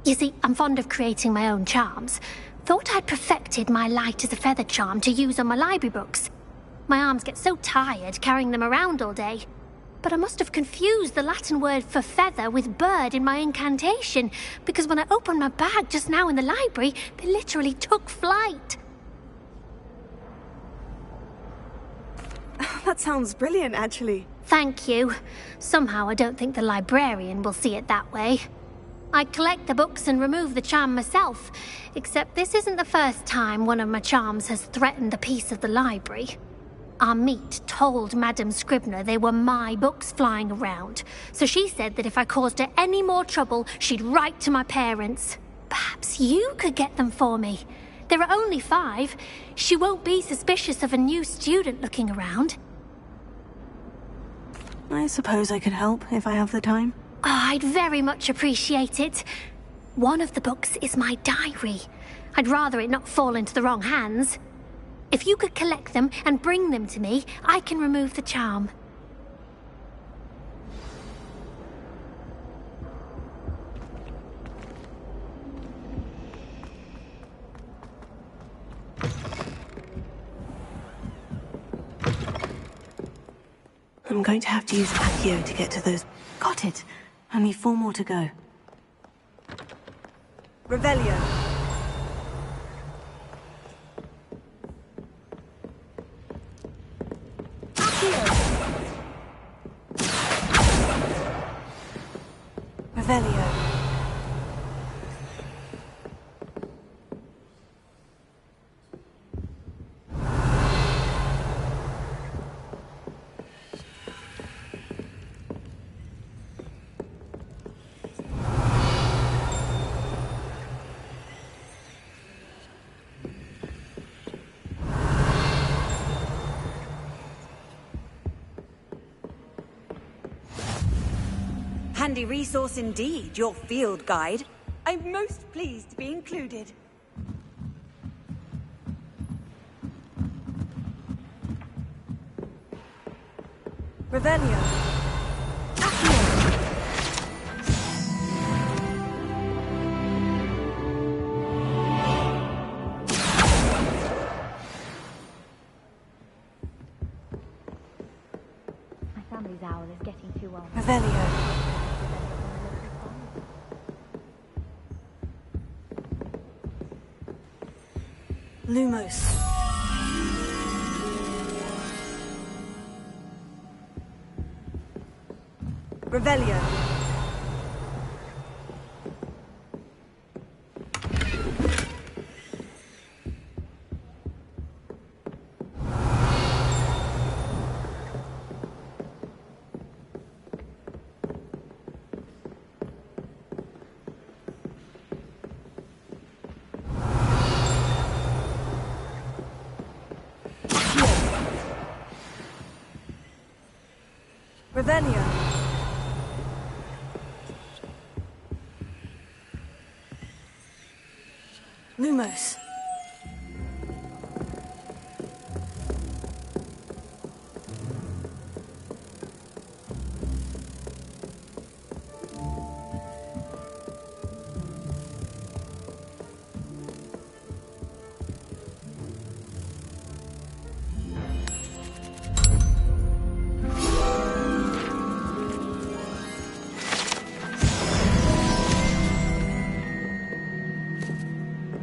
You see, I'm fond of creating my own charms. Thought I'd perfected my light as a feather charm to use on my library books. My arms get so tired carrying them around all day. But I must have confused the Latin word for feather with bird in my incantation, because when I opened my bag just now in the library, they literally took flight. That sounds brilliant, actually. Thank you. Somehow I don't think the librarian will see it that way. I collect the books and remove the charm myself, except this isn't the first time one of my charms has threatened the peace of the library. Our meet told Madame Scribner they were my books flying around, so she said that if I caused her any more trouble, she'd write to my parents. Perhaps you could get them for me. There are only 5. She won't be suspicious of a new student looking around. I suppose I could help if I have the time. Oh, I'd very much appreciate it. One of the books is my diary. I'd rather it not fall into the wrong hands. If you could collect them and bring them to me, I can remove the charm. I'm going to have to use Accio to get to those. Got it. Only 4 more to go. Revelio. Revelio. Handy resource indeed, your field guide. I'm most pleased to be included. Revelio. My family's owl is getting too old. Revelio. Lumos. Revelio. Revelio. Lumos.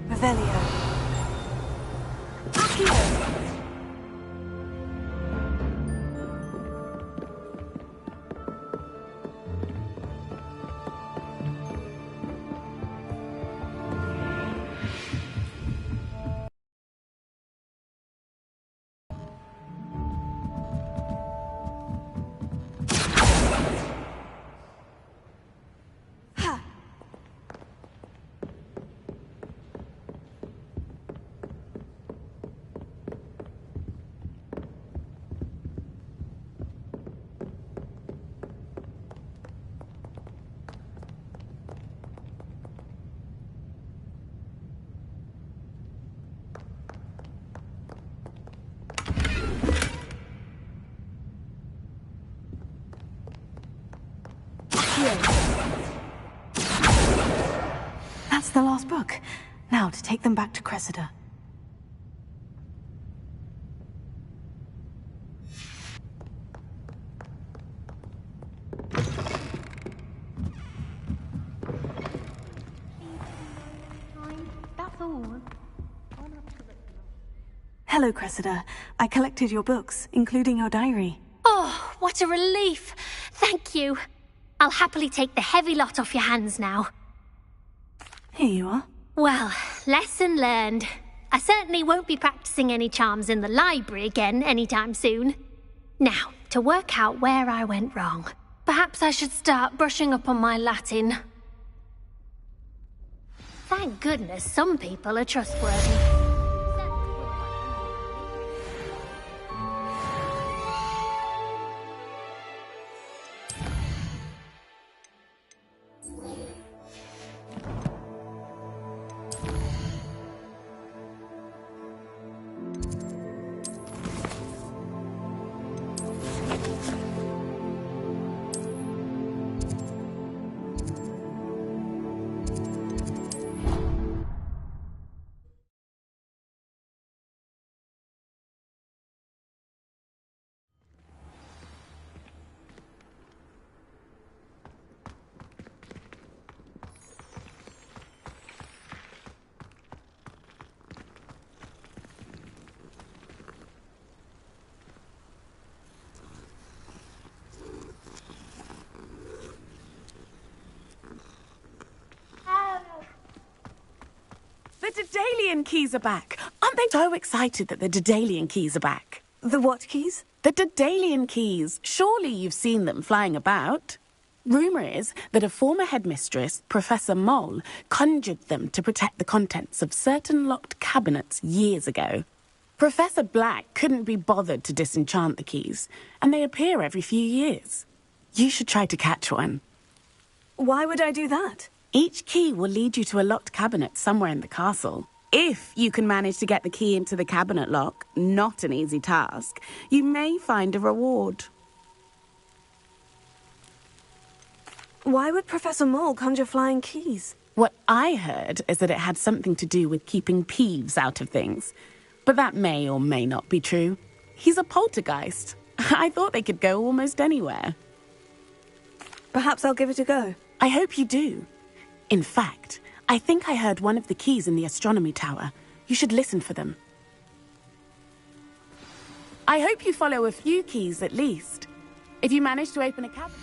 Revelio. That's the last book. Now to take them back to Cressida. That's all. Hello, Cressida. I collected your books, including your diary. Oh, what a relief. Thank you. I'll happily take the heavy lot off your hands now. Here you are. Well, lesson learned. I certainly won't be practicing any charms in the library again anytime soon. Now, to work out where I went wrong. Perhaps I should start brushing up on my Latin. Thank goodness some people are trustworthy. The Daedalian keys are back. Aren't they so excited that the Daedalian keys are back? The what keys? The Daedalian keys. Surely you've seen them flying about. Rumour is that a former headmistress, Professor Mole, conjured them to protect the contents of certain locked cabinets years ago. Professor Black couldn't be bothered to disenchant the keys, and they appear every few years. You should try to catch one. Why would I do that? Each key will lead you to a locked cabinet somewhere in the castle. If you can manage to get the key into the cabinet lock, not an easy task, you may find a reward. Why would Professor Mole conjure flying keys? What I heard is that it had something to do with keeping Peeves out of things. But that may or may not be true. He's a poltergeist. I thought they could go almost anywhere. Perhaps I'll give it a go. I hope you do. In fact, I think I heard one of the keys in the astronomy tower. You should listen for them. I hope you follow a few keys at least. If you manage to open a cabinet...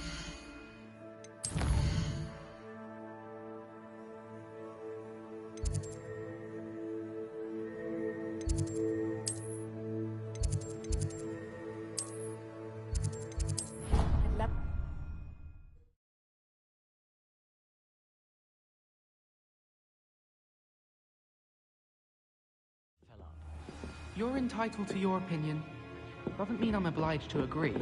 You're entitled to your opinion. Doesn't mean I'm obliged to agree.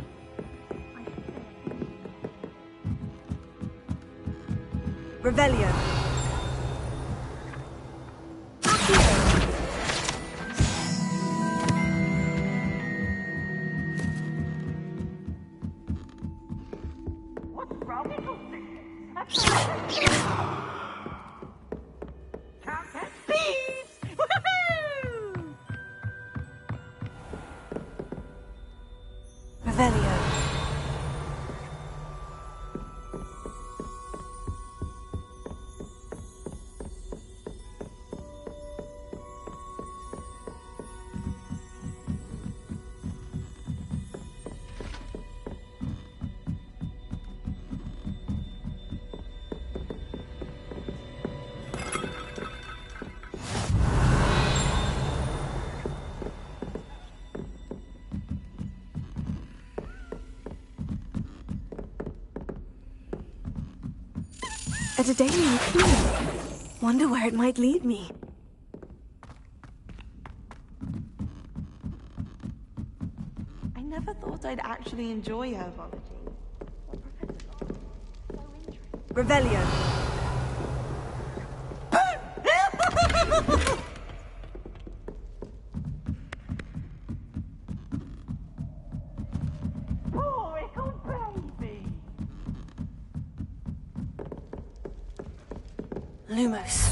Revelio. What's wrong with you? Countess Thieves! Woohoo! Revelio. A Daedalian key. Wonder where it might lead me. I never thought I'd actually enjoy herbology. Revelio. Poor little baby! Lumos.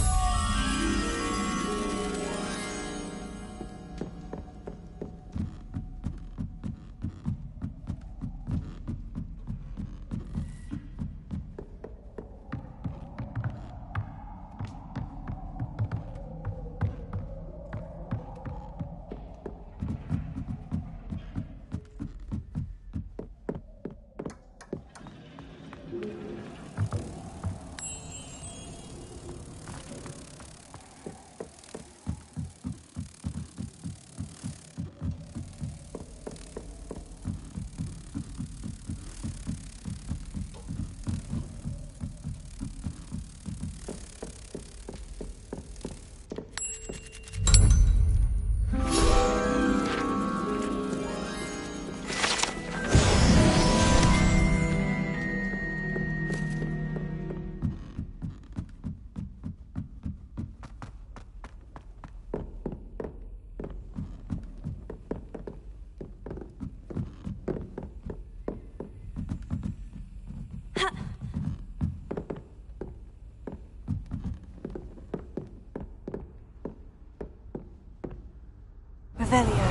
Revelio.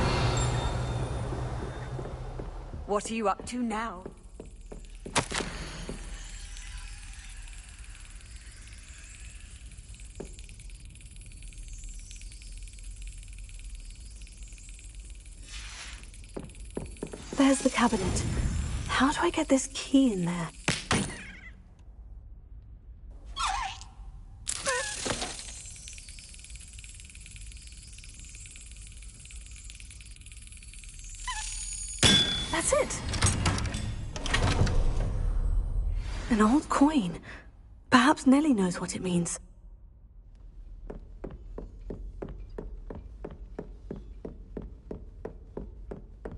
What are you up to now? There's the cabinet. How do I get this key in there? That's it. An old coin. Perhaps Nellie knows what it means.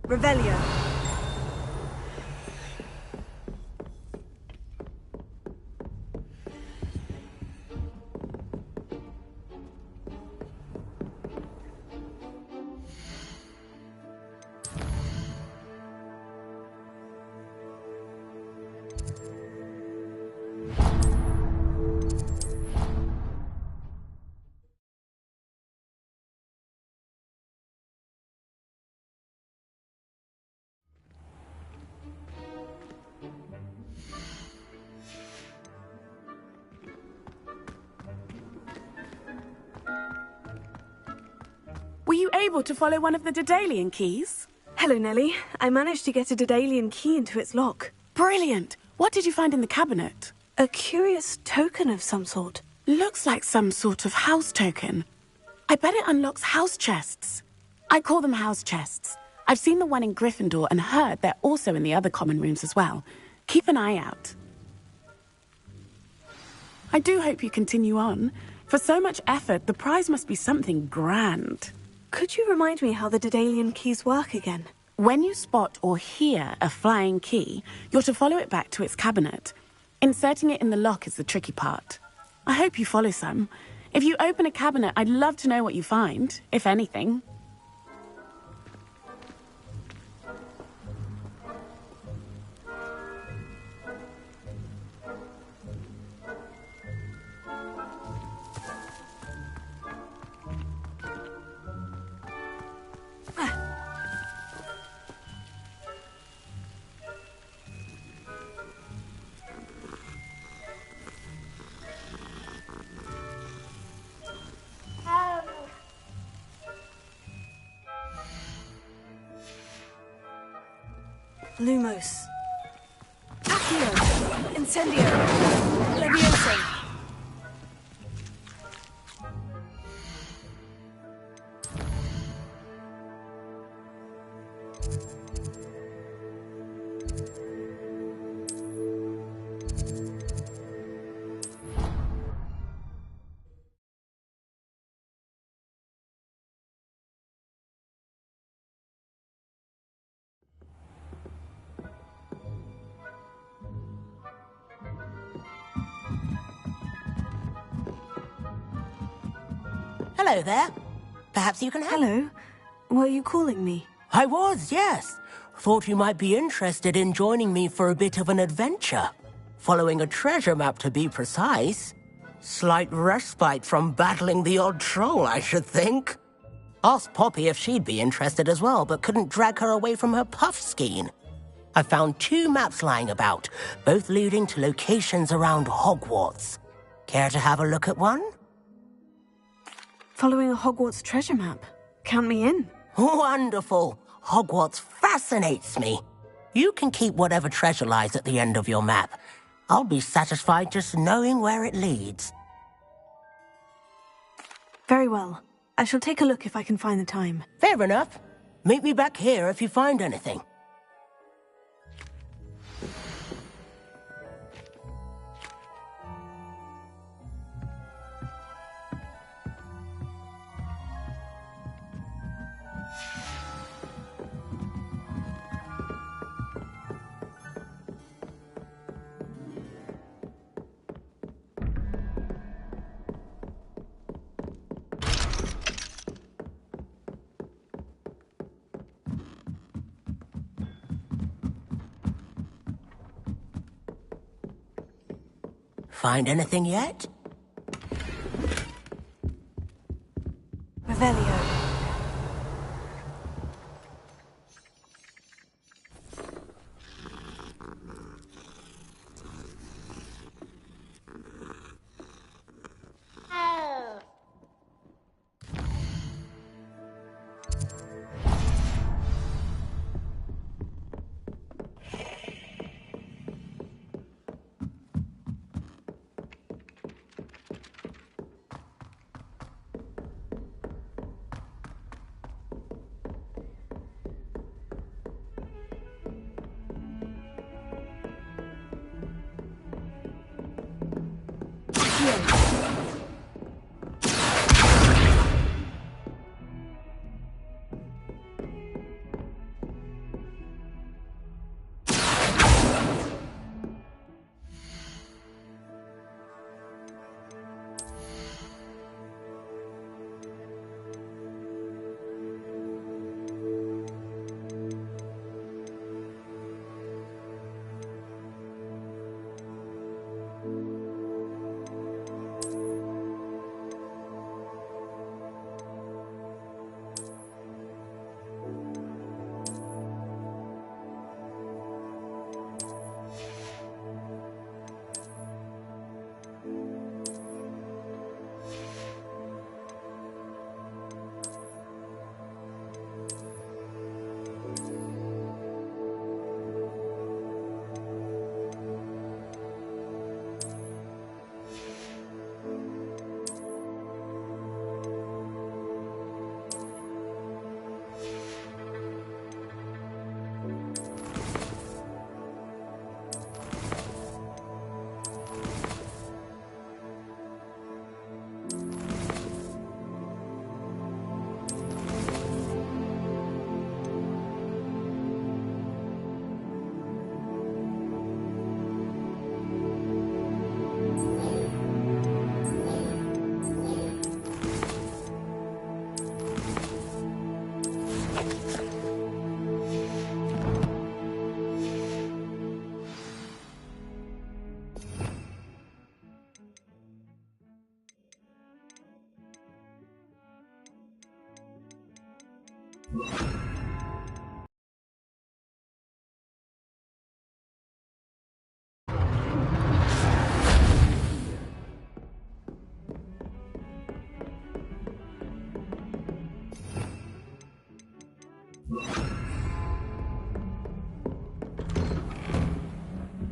Revelio. Were you able to follow one of the Daedalian keys? Hello, Nellie. I managed to get a Daedalian key into its lock. Brilliant! What did you find in the cabinet? A curious token of some sort. Looks like some sort of house token. I bet it unlocks house chests. I call them house chests. I've seen the one in Gryffindor and heard they're also in the other common rooms as well. Keep an eye out. I do hope you continue on. For so much effort, the prize must be something grand. Could you remind me how the Daedalian keys work again? When you spot or hear a flying key, you're to follow it back to its cabinet. Inserting it in the lock is the tricky part. I hope you follow some. If you open a cabinet, I'd love to know what you find, if anything. Lumos. Accio. Incendio. Levioso. Hello there. Perhaps you can help. Hello. Were you calling me? I was, yes. Thought you might be interested in joining me for a bit of an adventure. Following a treasure map, to be precise. Slight respite from battling the odd troll, I should think. Asked Poppy if she'd be interested as well, but couldn't drag her away from her puff skein. I found 2 maps lying about, both leading to locations around Hogwarts. Care to have a look at one? Following a Hogwarts treasure map. Count me in. Wonderful. Hogwarts fascinates me. You can keep whatever treasure lies at the end of your map. I'll be satisfied just knowing where it leads. Very well. I shall take a look if I can find the time. Fair enough. Meet me back here if you find anything. Find anything yet? Revelio.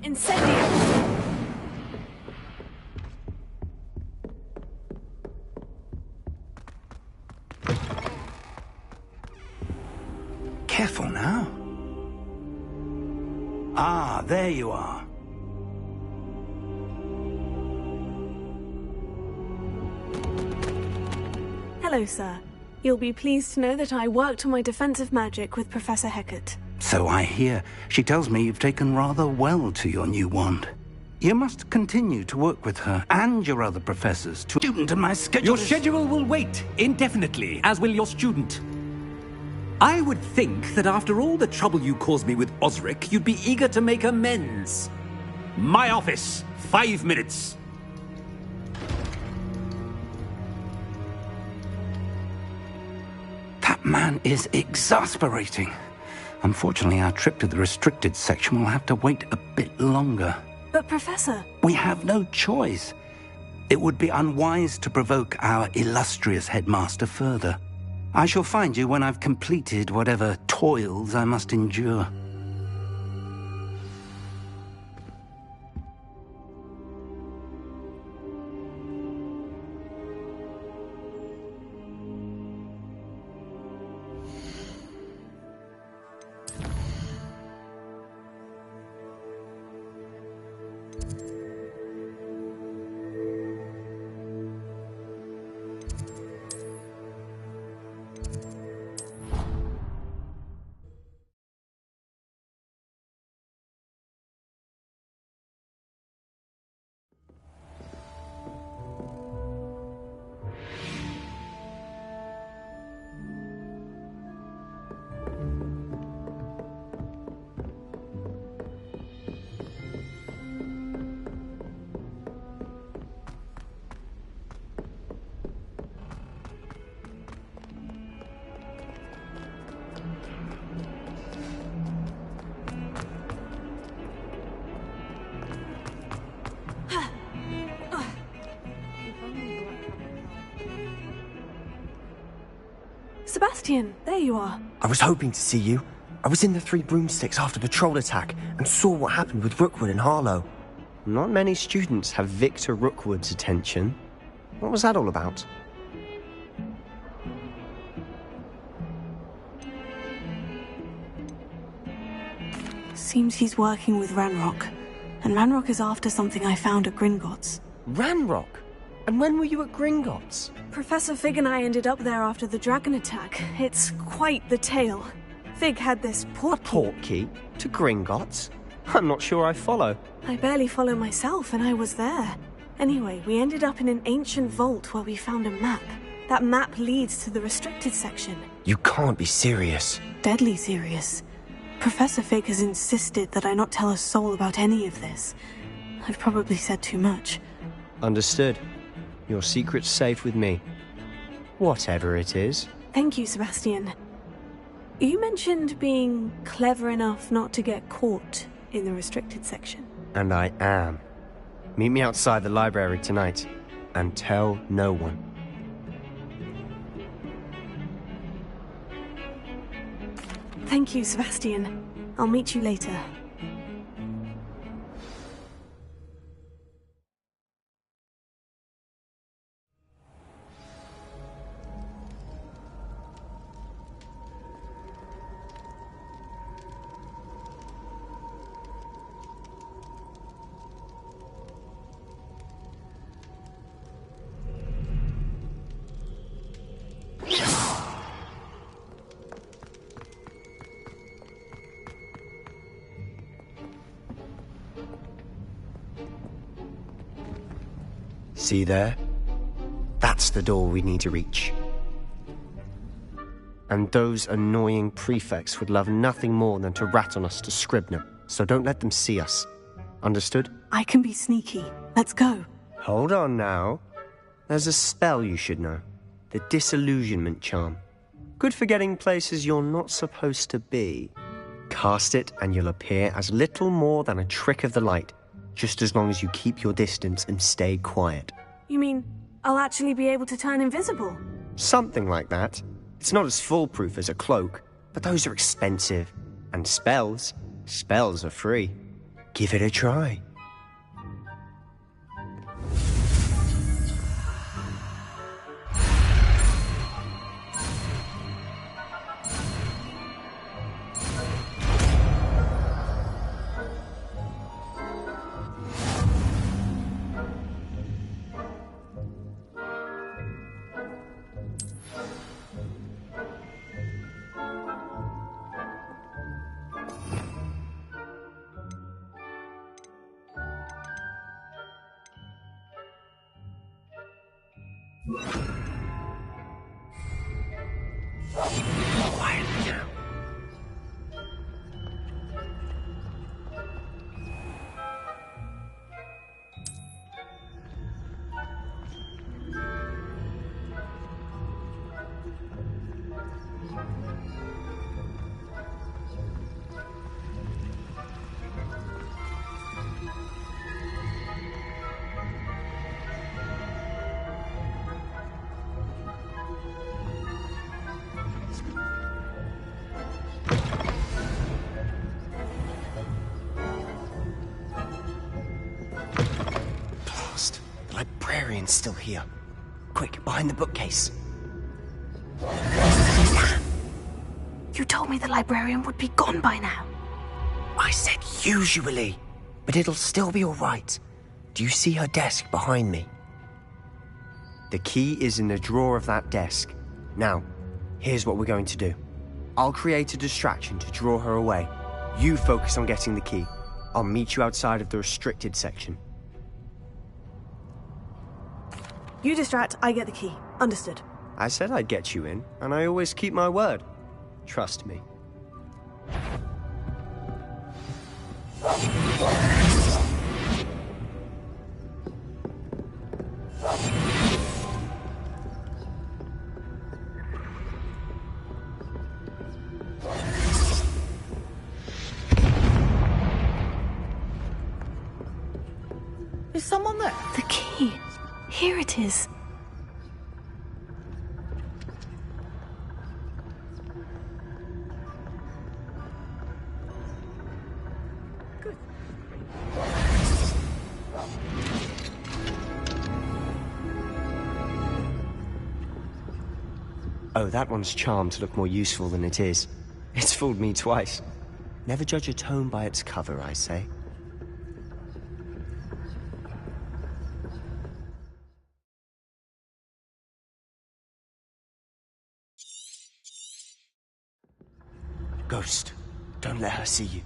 Incendio! Careful now. Ah, there you are. Hello, sir. You'll be pleased to know that I worked on my defensive magic with Professor Hecat. So I hear. She tells me you've taken rather well to your new wand. You must continue to work with her and your other professors to student and my schedule. Your schedule will wait indefinitely, as will your student. I would think that after all the trouble you caused me with Osric, you'd be eager to make amends. My office, 5 minutes. That man is exasperating. Unfortunately, our trip to the restricted section will have to wait a bit longer. But, Professor... We have no choice. It would be unwise to provoke our illustrious headmaster further. I shall find you when I've completed whatever toils I must endure. Sebastian, there you are. I was hoping to see you. I was in the Three Broomsticks after the troll attack and saw what happened with Rookwood and Harlow. Not many students have Victor Rookwood's attention. What was that all about? Seems he's working with Ranrock. And Ranrock is after something I found at Gringotts. Ranrock? And when were you at Gringotts? Professor Fig and I ended up there after the dragon attack. It's quite the tale. Fig had this portkey. A portkey? To Gringotts? I'm not sure I follow. I barely follow myself, and I was there. Anyway, we ended up in an ancient vault where we found a map. That map leads to the restricted section. You can't be serious. Deadly serious. Professor Fig has insisted that I not tell a soul about any of this. I've probably said too much. Understood. Your secret's safe with me. Whatever it is. Thank you, Sebastian. You mentioned being clever enough not to get caught in the restricted section. And I am. Meet me outside the library tonight, and tell no one. Thank you, Sebastian. I'll meet you later. See there? That's the door we need to reach. And those annoying prefects would love nothing more than to rat on us to Scribner, so don't let them see us. Understood? I can be sneaky. Let's go. Hold on now. There's a spell you should know. The Disillusionment Charm. Good for getting places you're not supposed to be. Cast it and you'll appear as little more than a trick of the light, just as long as you keep your distance and stay quiet. You mean I'll actually be able to turn invisible? Something like that. It's not as foolproof as a cloak, but those are expensive. And spells are free. Give it a try. Quietly now. The librarian's still here. Quick, behind the bookcase. You told me the librarian would be gone by now. I said usually, but it'll still be all right. Do you see her desk behind me? The key is in the drawer of that desk. Now, here's what we're going to do. I'll create a distraction to draw her away. You focus on getting the key. I'll meet you outside of the restricted section. You distract, I get the key. Understood. I said I'd get you in, and I always keep my word. Trust me. Is someone there? The key. Here it is. Oh, that one's charmed to look more useful than it is. It's fooled me twice. Never judge a tome by its cover, I say. Ghost, don't let her see you.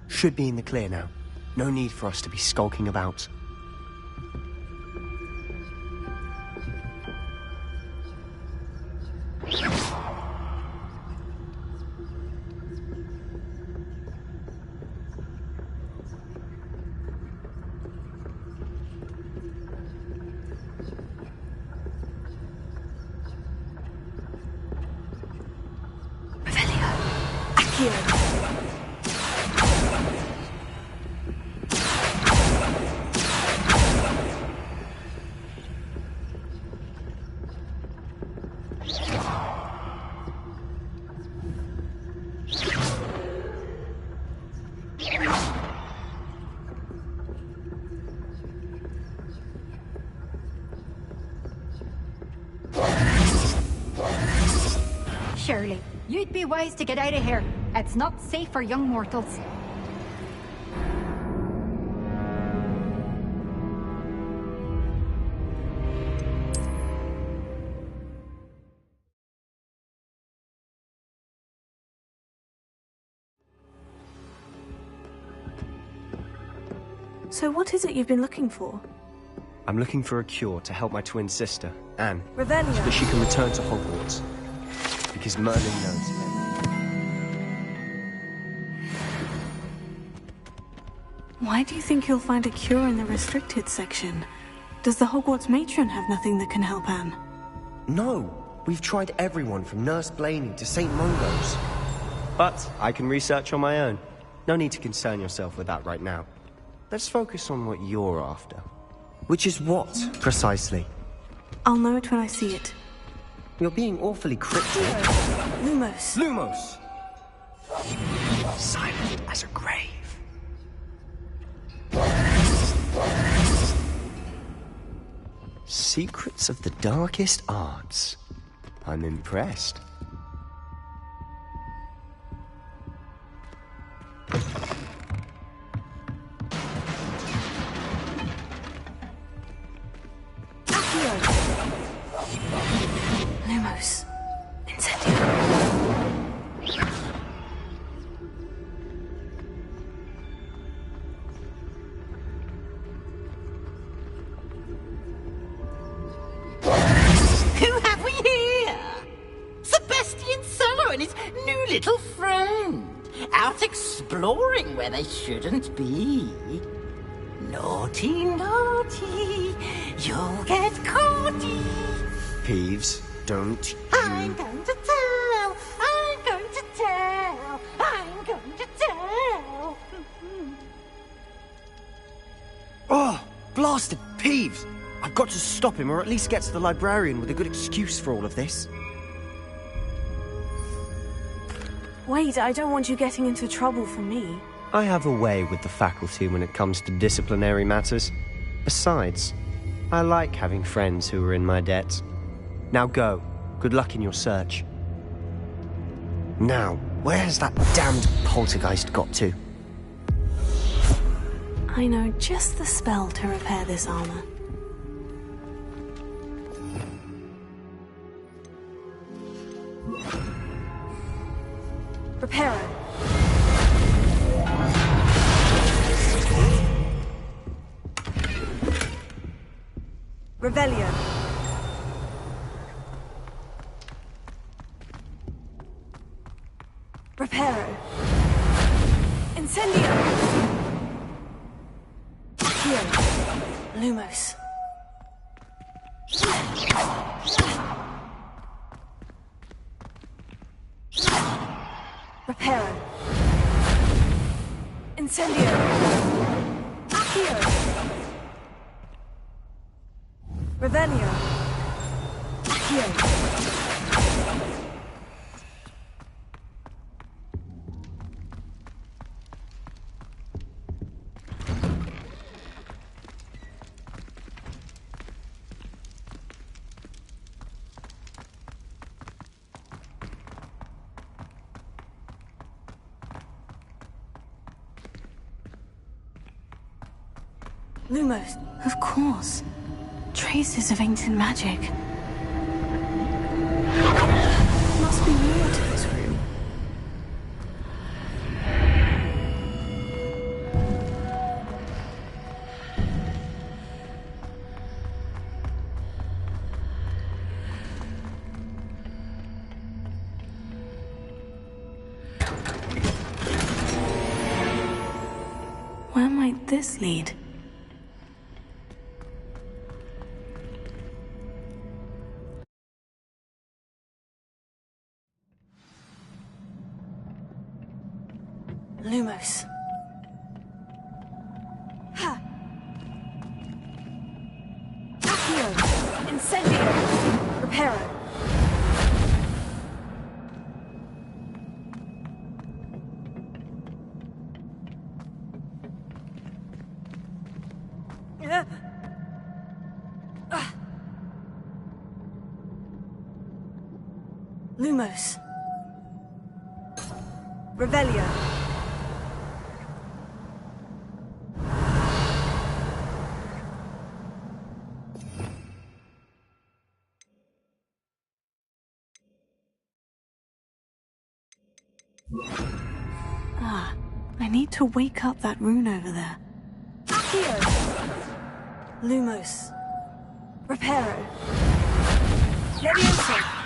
Should be in the clear now. No need for us to be skulking about. Accio. You'd be wise to get out of here. It's not safe for young mortals. So what is it you've been looking for? I'm looking for a cure to help my twin sister, Anne, Revelio. so that she can return to Hogwarts. Because Merlin knows. Why do you think you'll find a cure in the restricted section? Does the Hogwarts matron have nothing that can help Anne? No, we've tried everyone from Nurse Blaney to St. Mungo's. But I can research on my own. No need to concern yourself with that right now. Let's focus on what you're after. Which is what, precisely? I'll know it when I see it. You're being awfully cryptic. Lumos. Lumos! Silent as a grave. Secrets of the darkest arts. I'm impressed. Lumos. Incendio. Who have we here? Sebastian Sallow and his new little friend. Out exploring where they shouldn't be. Naughty, naughty. You'll get caughty. Peeves, don't you... I'm going to tell. I'm going to tell. I'm going to tell. Oh, blasted Peeves! I've got to stop him, or at least get to the librarian with a good excuse for all of this. Wait, I don't want you getting into trouble for me. I have a way with the faculty when it comes to disciplinary matters. Besides, I like having friends who are in my debt. Now go. Good luck in your search. Now, where has that damned poltergeist got to? I know just the spell to repair this armor. Reparo. Revelio. Reparo. Incendio. Accio. Lumos. Reparo. Incendio. Accio. Revelio. Accio. Lumos. Of course. Traces of ancient magic. Must be more to this room. Where might this lead? Lumos. Ha! Accio! Incendio! Reparo! Lumos. Revelio. Ah, I need to wake up that rune over there. Accio. Lumos. Reparo. Levioso.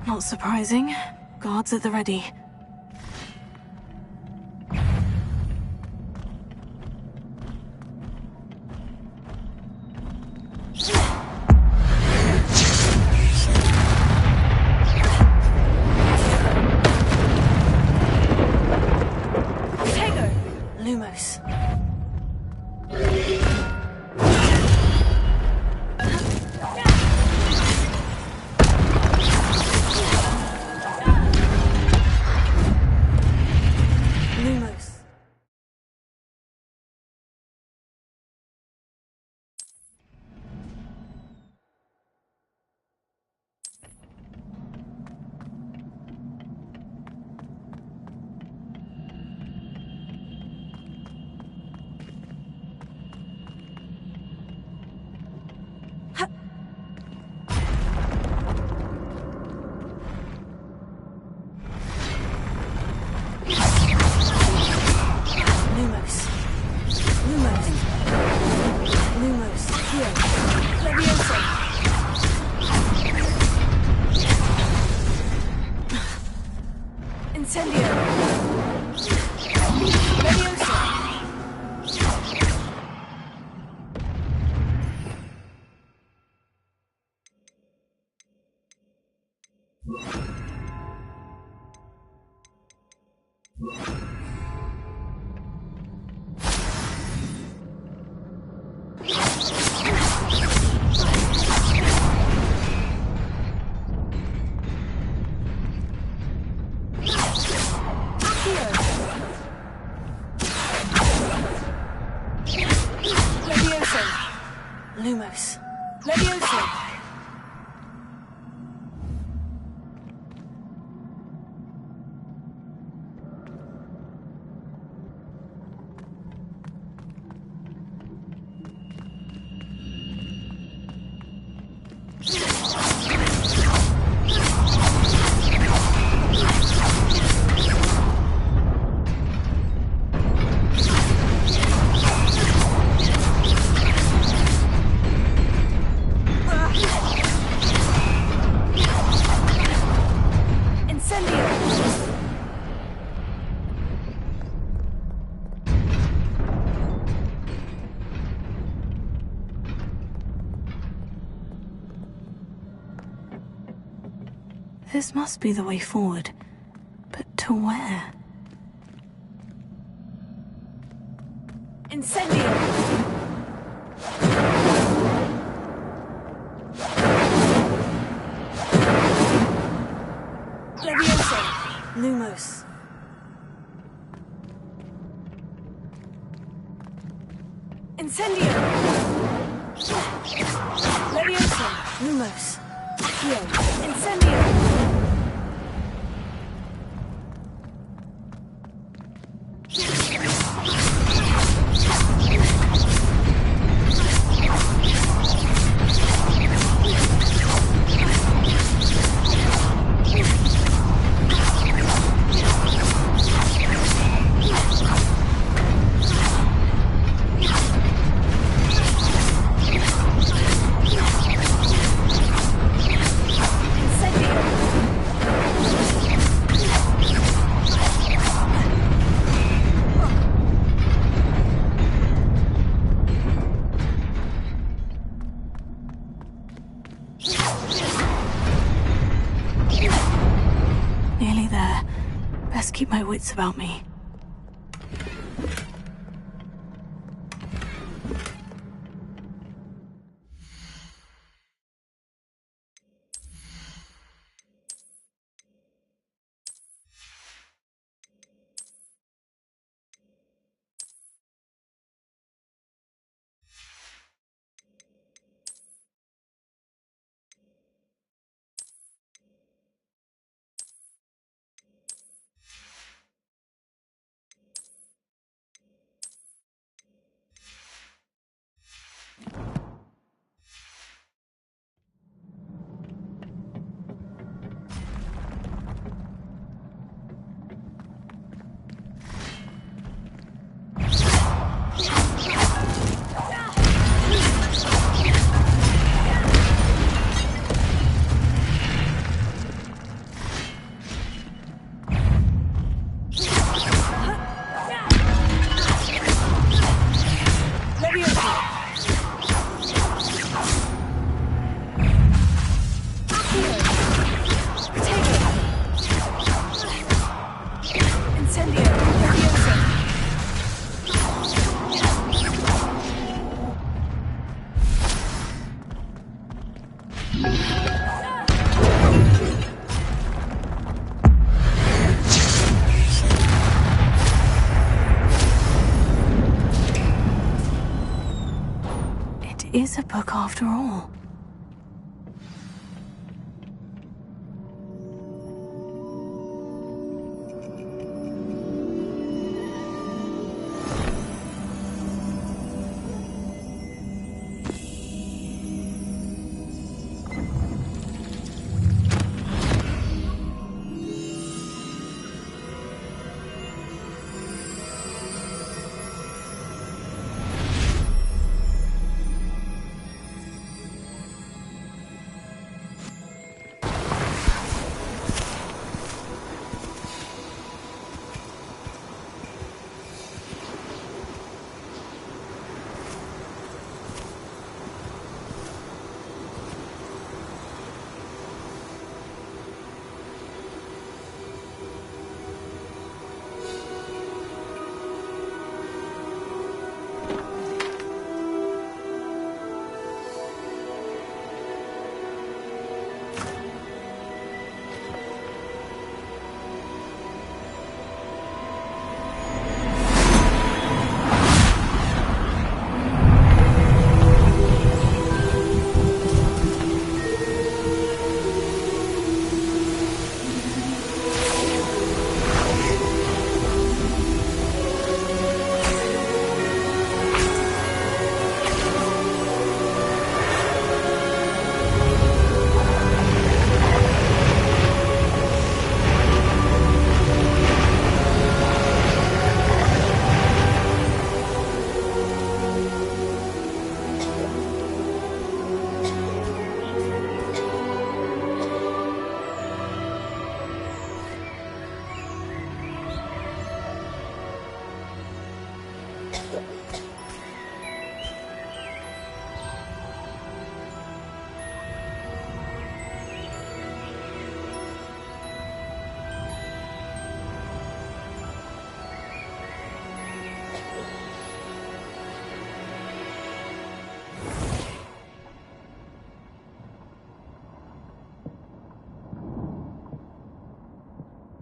Not surprising. Guards at the ready. Lumos. Lumos. Lumos. Lumos. Lumos. Here. Levioso. Incendio. Levioso. Levioso. Lumos. Levioso. This must be the way forward. But to where? Incendio. Levioso. Lumos. Incendio. Levioso. Lumos. Accio. Incendio. Nearly there. Best keep my wits about me. Incendio! Leviosa! It is a book after all.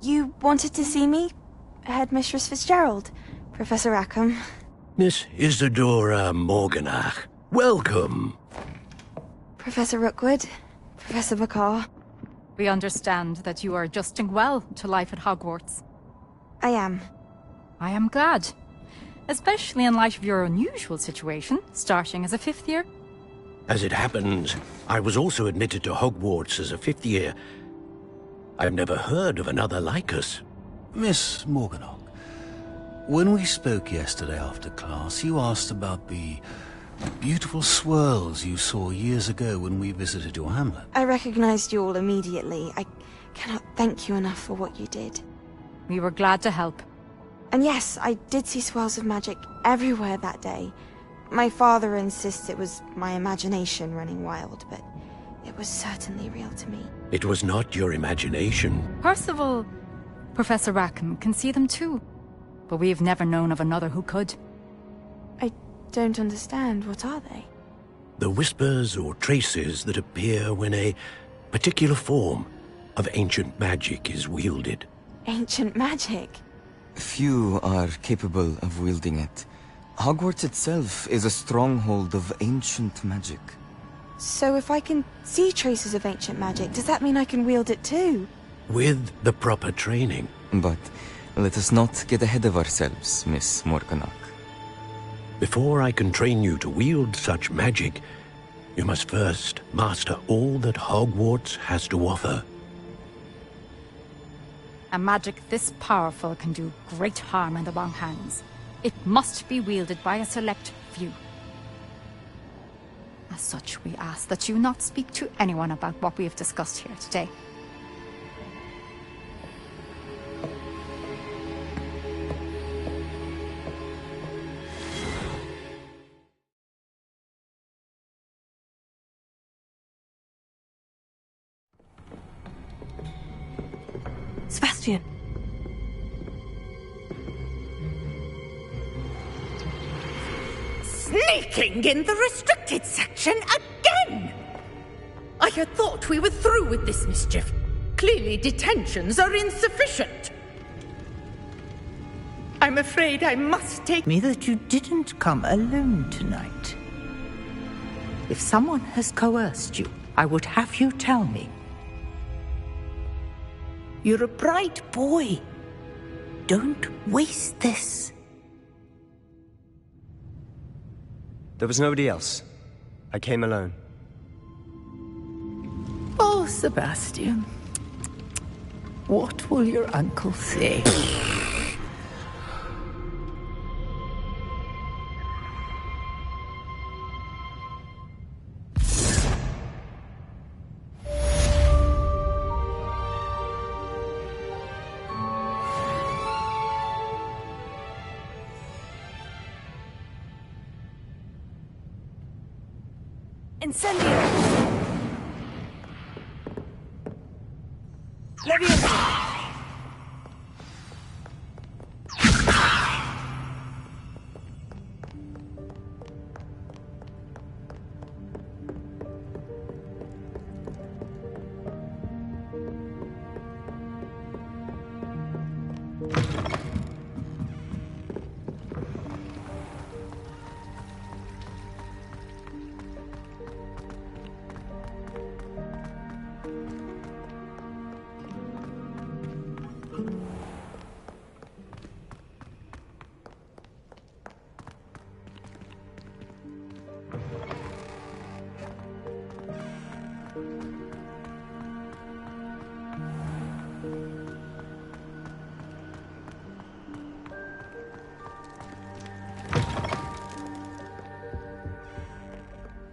You wanted to see me? Headmistress Fitzgerald? Professor Rackham? Miss Isadora Morganach, welcome. Professor Rookwood? Professor Bakar? We understand that you are adjusting well to life at Hogwarts. I am. I am glad. Especially in light of your unusual situation, starting as a 5th year. As it happens, I was also admitted to Hogwarts as a 5th year. I've never heard of another like us. Miss Morganach, when we spoke yesterday after class, you asked about the beautiful swirls you saw years ago when we visited your hamlet. I recognized you all immediately. I cannot thank you enough for what you did. We were glad to help. And yes, I did see swirls of magic everywhere that day. My father insists it was my imagination running wild, but it was certainly real to me. It was not your imagination. Percival, Professor Rackham can see them too. But we've never known of another who could. I don't understand. What are they? The whispers or traces that appear when a particular form of ancient magic is wielded. Ancient magic? Few are capable of wielding it. Hogwarts itself is a stronghold of ancient magic. So if I can see traces of ancient magic, does that mean I can wield it too? With the proper training. But let us not get ahead of ourselves, Miss Morganach. Before I can train you to wield such magic, you must first master all that Hogwarts has to offer. A magic this powerful can do great harm in the wrong hands. It must be wielded by a select few. As such, we ask that you not speak to anyone about what we have discussed here today. Sebastian. Sneaking in the restricted section again! I had thought we were through with this mischief. Clearly detentions are insufficient. I'm afraid I must take me that you didn't come alone tonight. If someone has coerced you, I would have you tell me. You're a bright boy. Don't waste this. There was nobody else. I came alone. Oh, Sebastian. What will your uncle say? Incendio! Leviosa!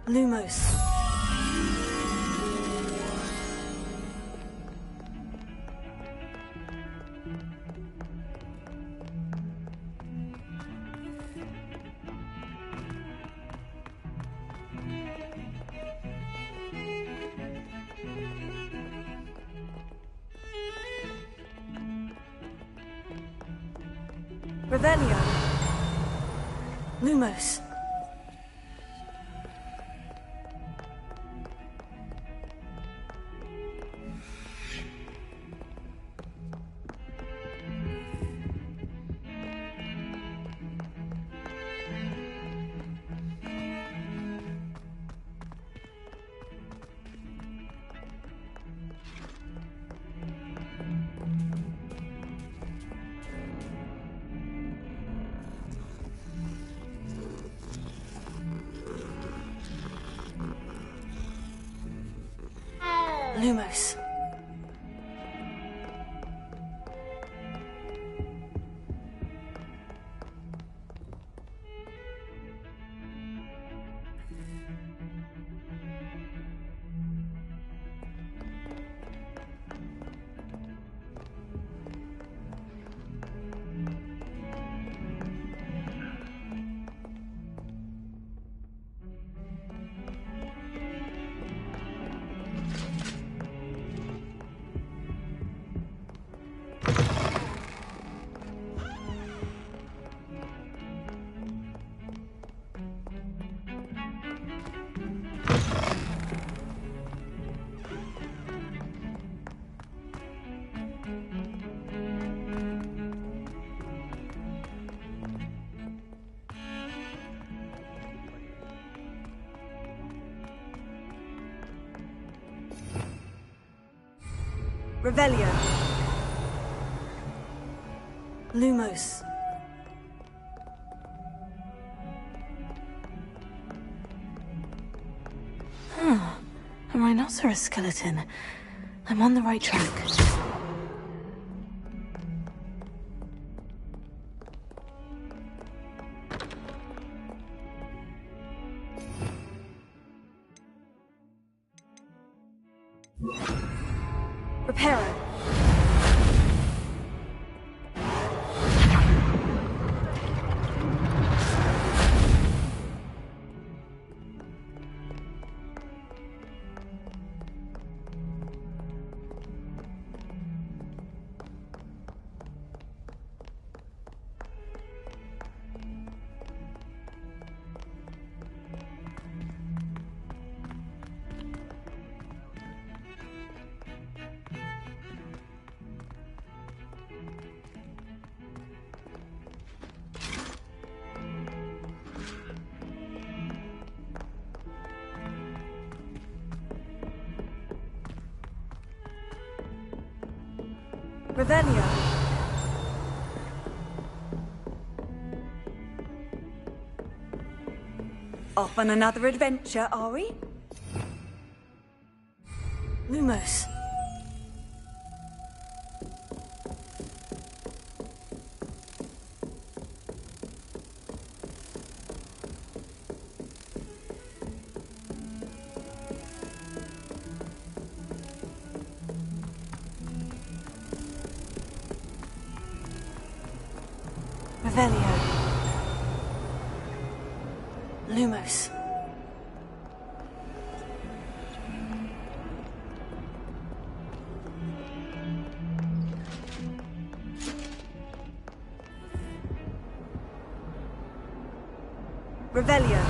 Lumos. Revelio. Lumos. Lumos. Revelio. Lumos. Huh. A rhinoceros skeleton. I'm on the right track. Reparo. Revelio. Off on another adventure, are we? Lumos. Revelio. Lumos. Revelio.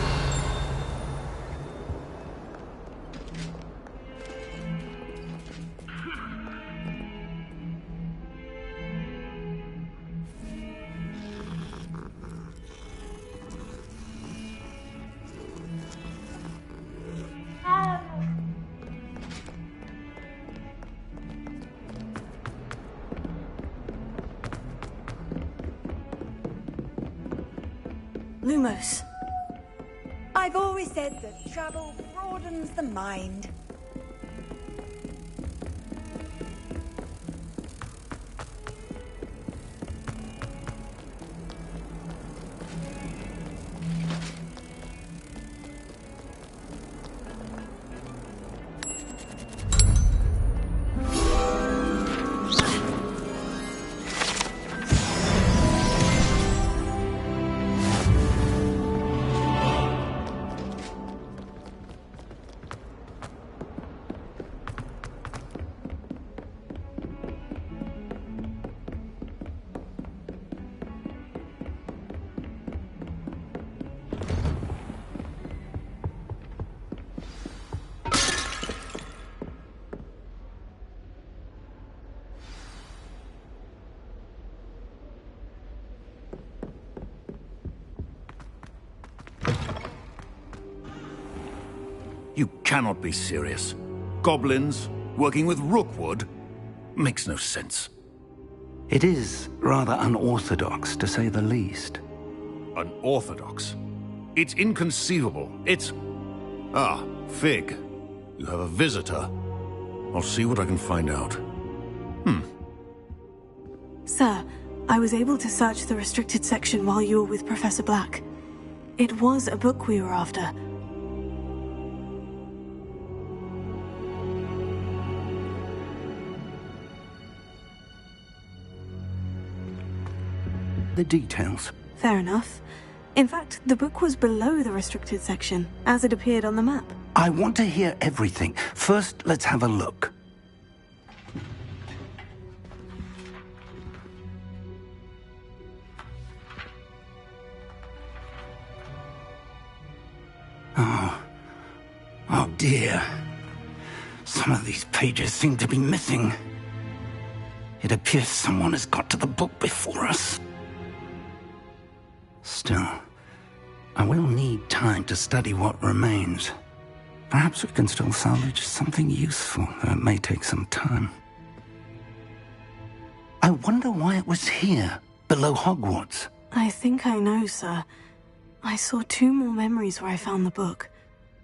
Lumos. I've always said that travel broadens the mind. You cannot be serious. Goblins working with Rookwood? Makes no sense. It is rather unorthodox, to say the least. Unorthodox? It's inconceivable. It's... Ah, Fig. You have a visitor. I'll see what I can find out. Sir, I was able to search the restricted section while you were with Professor Black. It was a book we were after. The details. Fair enough. In fact, the book was below the restricted section, as it appeared on the map. I want to hear everything. First, let's have a look. Oh dear. Some of these pages seem to be missing. It appears someone has got to the book before us. Still, I will need time to study what remains. Perhaps we can still salvage something useful, though it may take some time. I wonder why it was here, below Hogwarts. I think I know, sir. I saw 2 more memories where I found the book.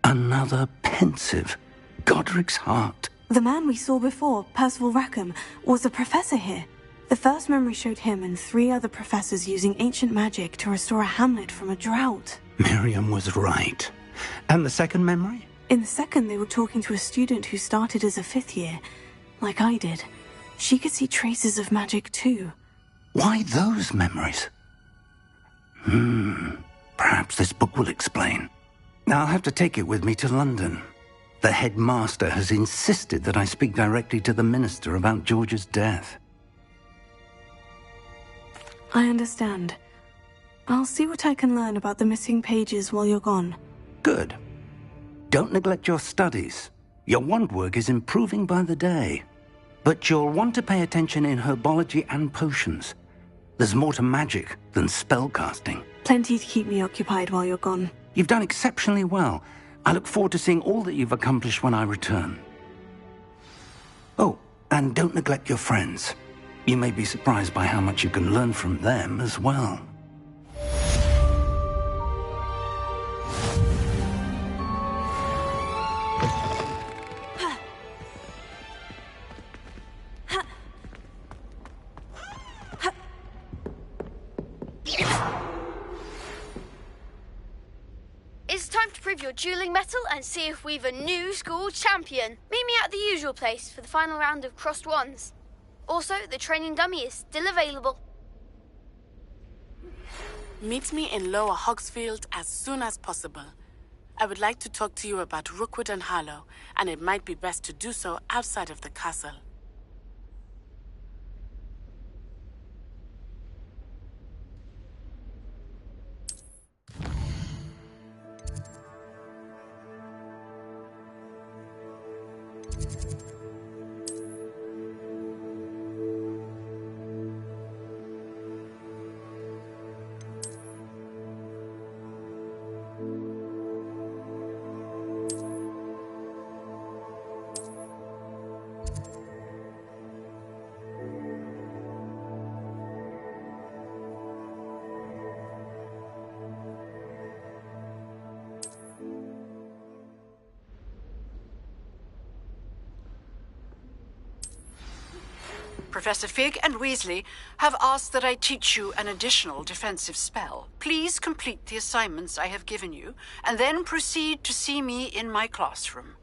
Another pensive. Godric's heart. The man we saw before, Percival Rackham, was a professor here. The first memory showed him and 3 other professors using ancient magic to restore a hamlet from a drought. Miriam was right. And the second memory? In the second, they were talking to a student who started as a 5th year, like I did. She could see traces of magic too. Why those memories? Perhaps this book will explain. Now I'll have to take it with me to London. The headmaster has insisted that I speak directly to the minister about George's death. I understand. I'll see what I can learn about the missing pages while you're gone. Good. Don't neglect your studies. Your wand work is improving by the day. But you'll want to pay attention in herbology and potions. There's more to magic than spellcasting. Plenty to keep me occupied while you're gone. You've done exceptionally well. I look forward to seeing all that you've accomplished when I return. Oh, and don't neglect your friends. You may be surprised by how much you can learn from them as well. It's time to prove your dueling mettle and see if we've a new school champion. Meet me at the usual place for the final round of crossed wands. Also, the training dummy is still available. Meet me in Lower Hogsfield as soon as possible. I would like to talk to you about Rookwood and Harlow, and it might be best to do so outside of the castle. Professor Fig and Weasley have asked that I teach you an additional defensive spell. Please complete the assignments I have given you, and then proceed to see me in my classroom.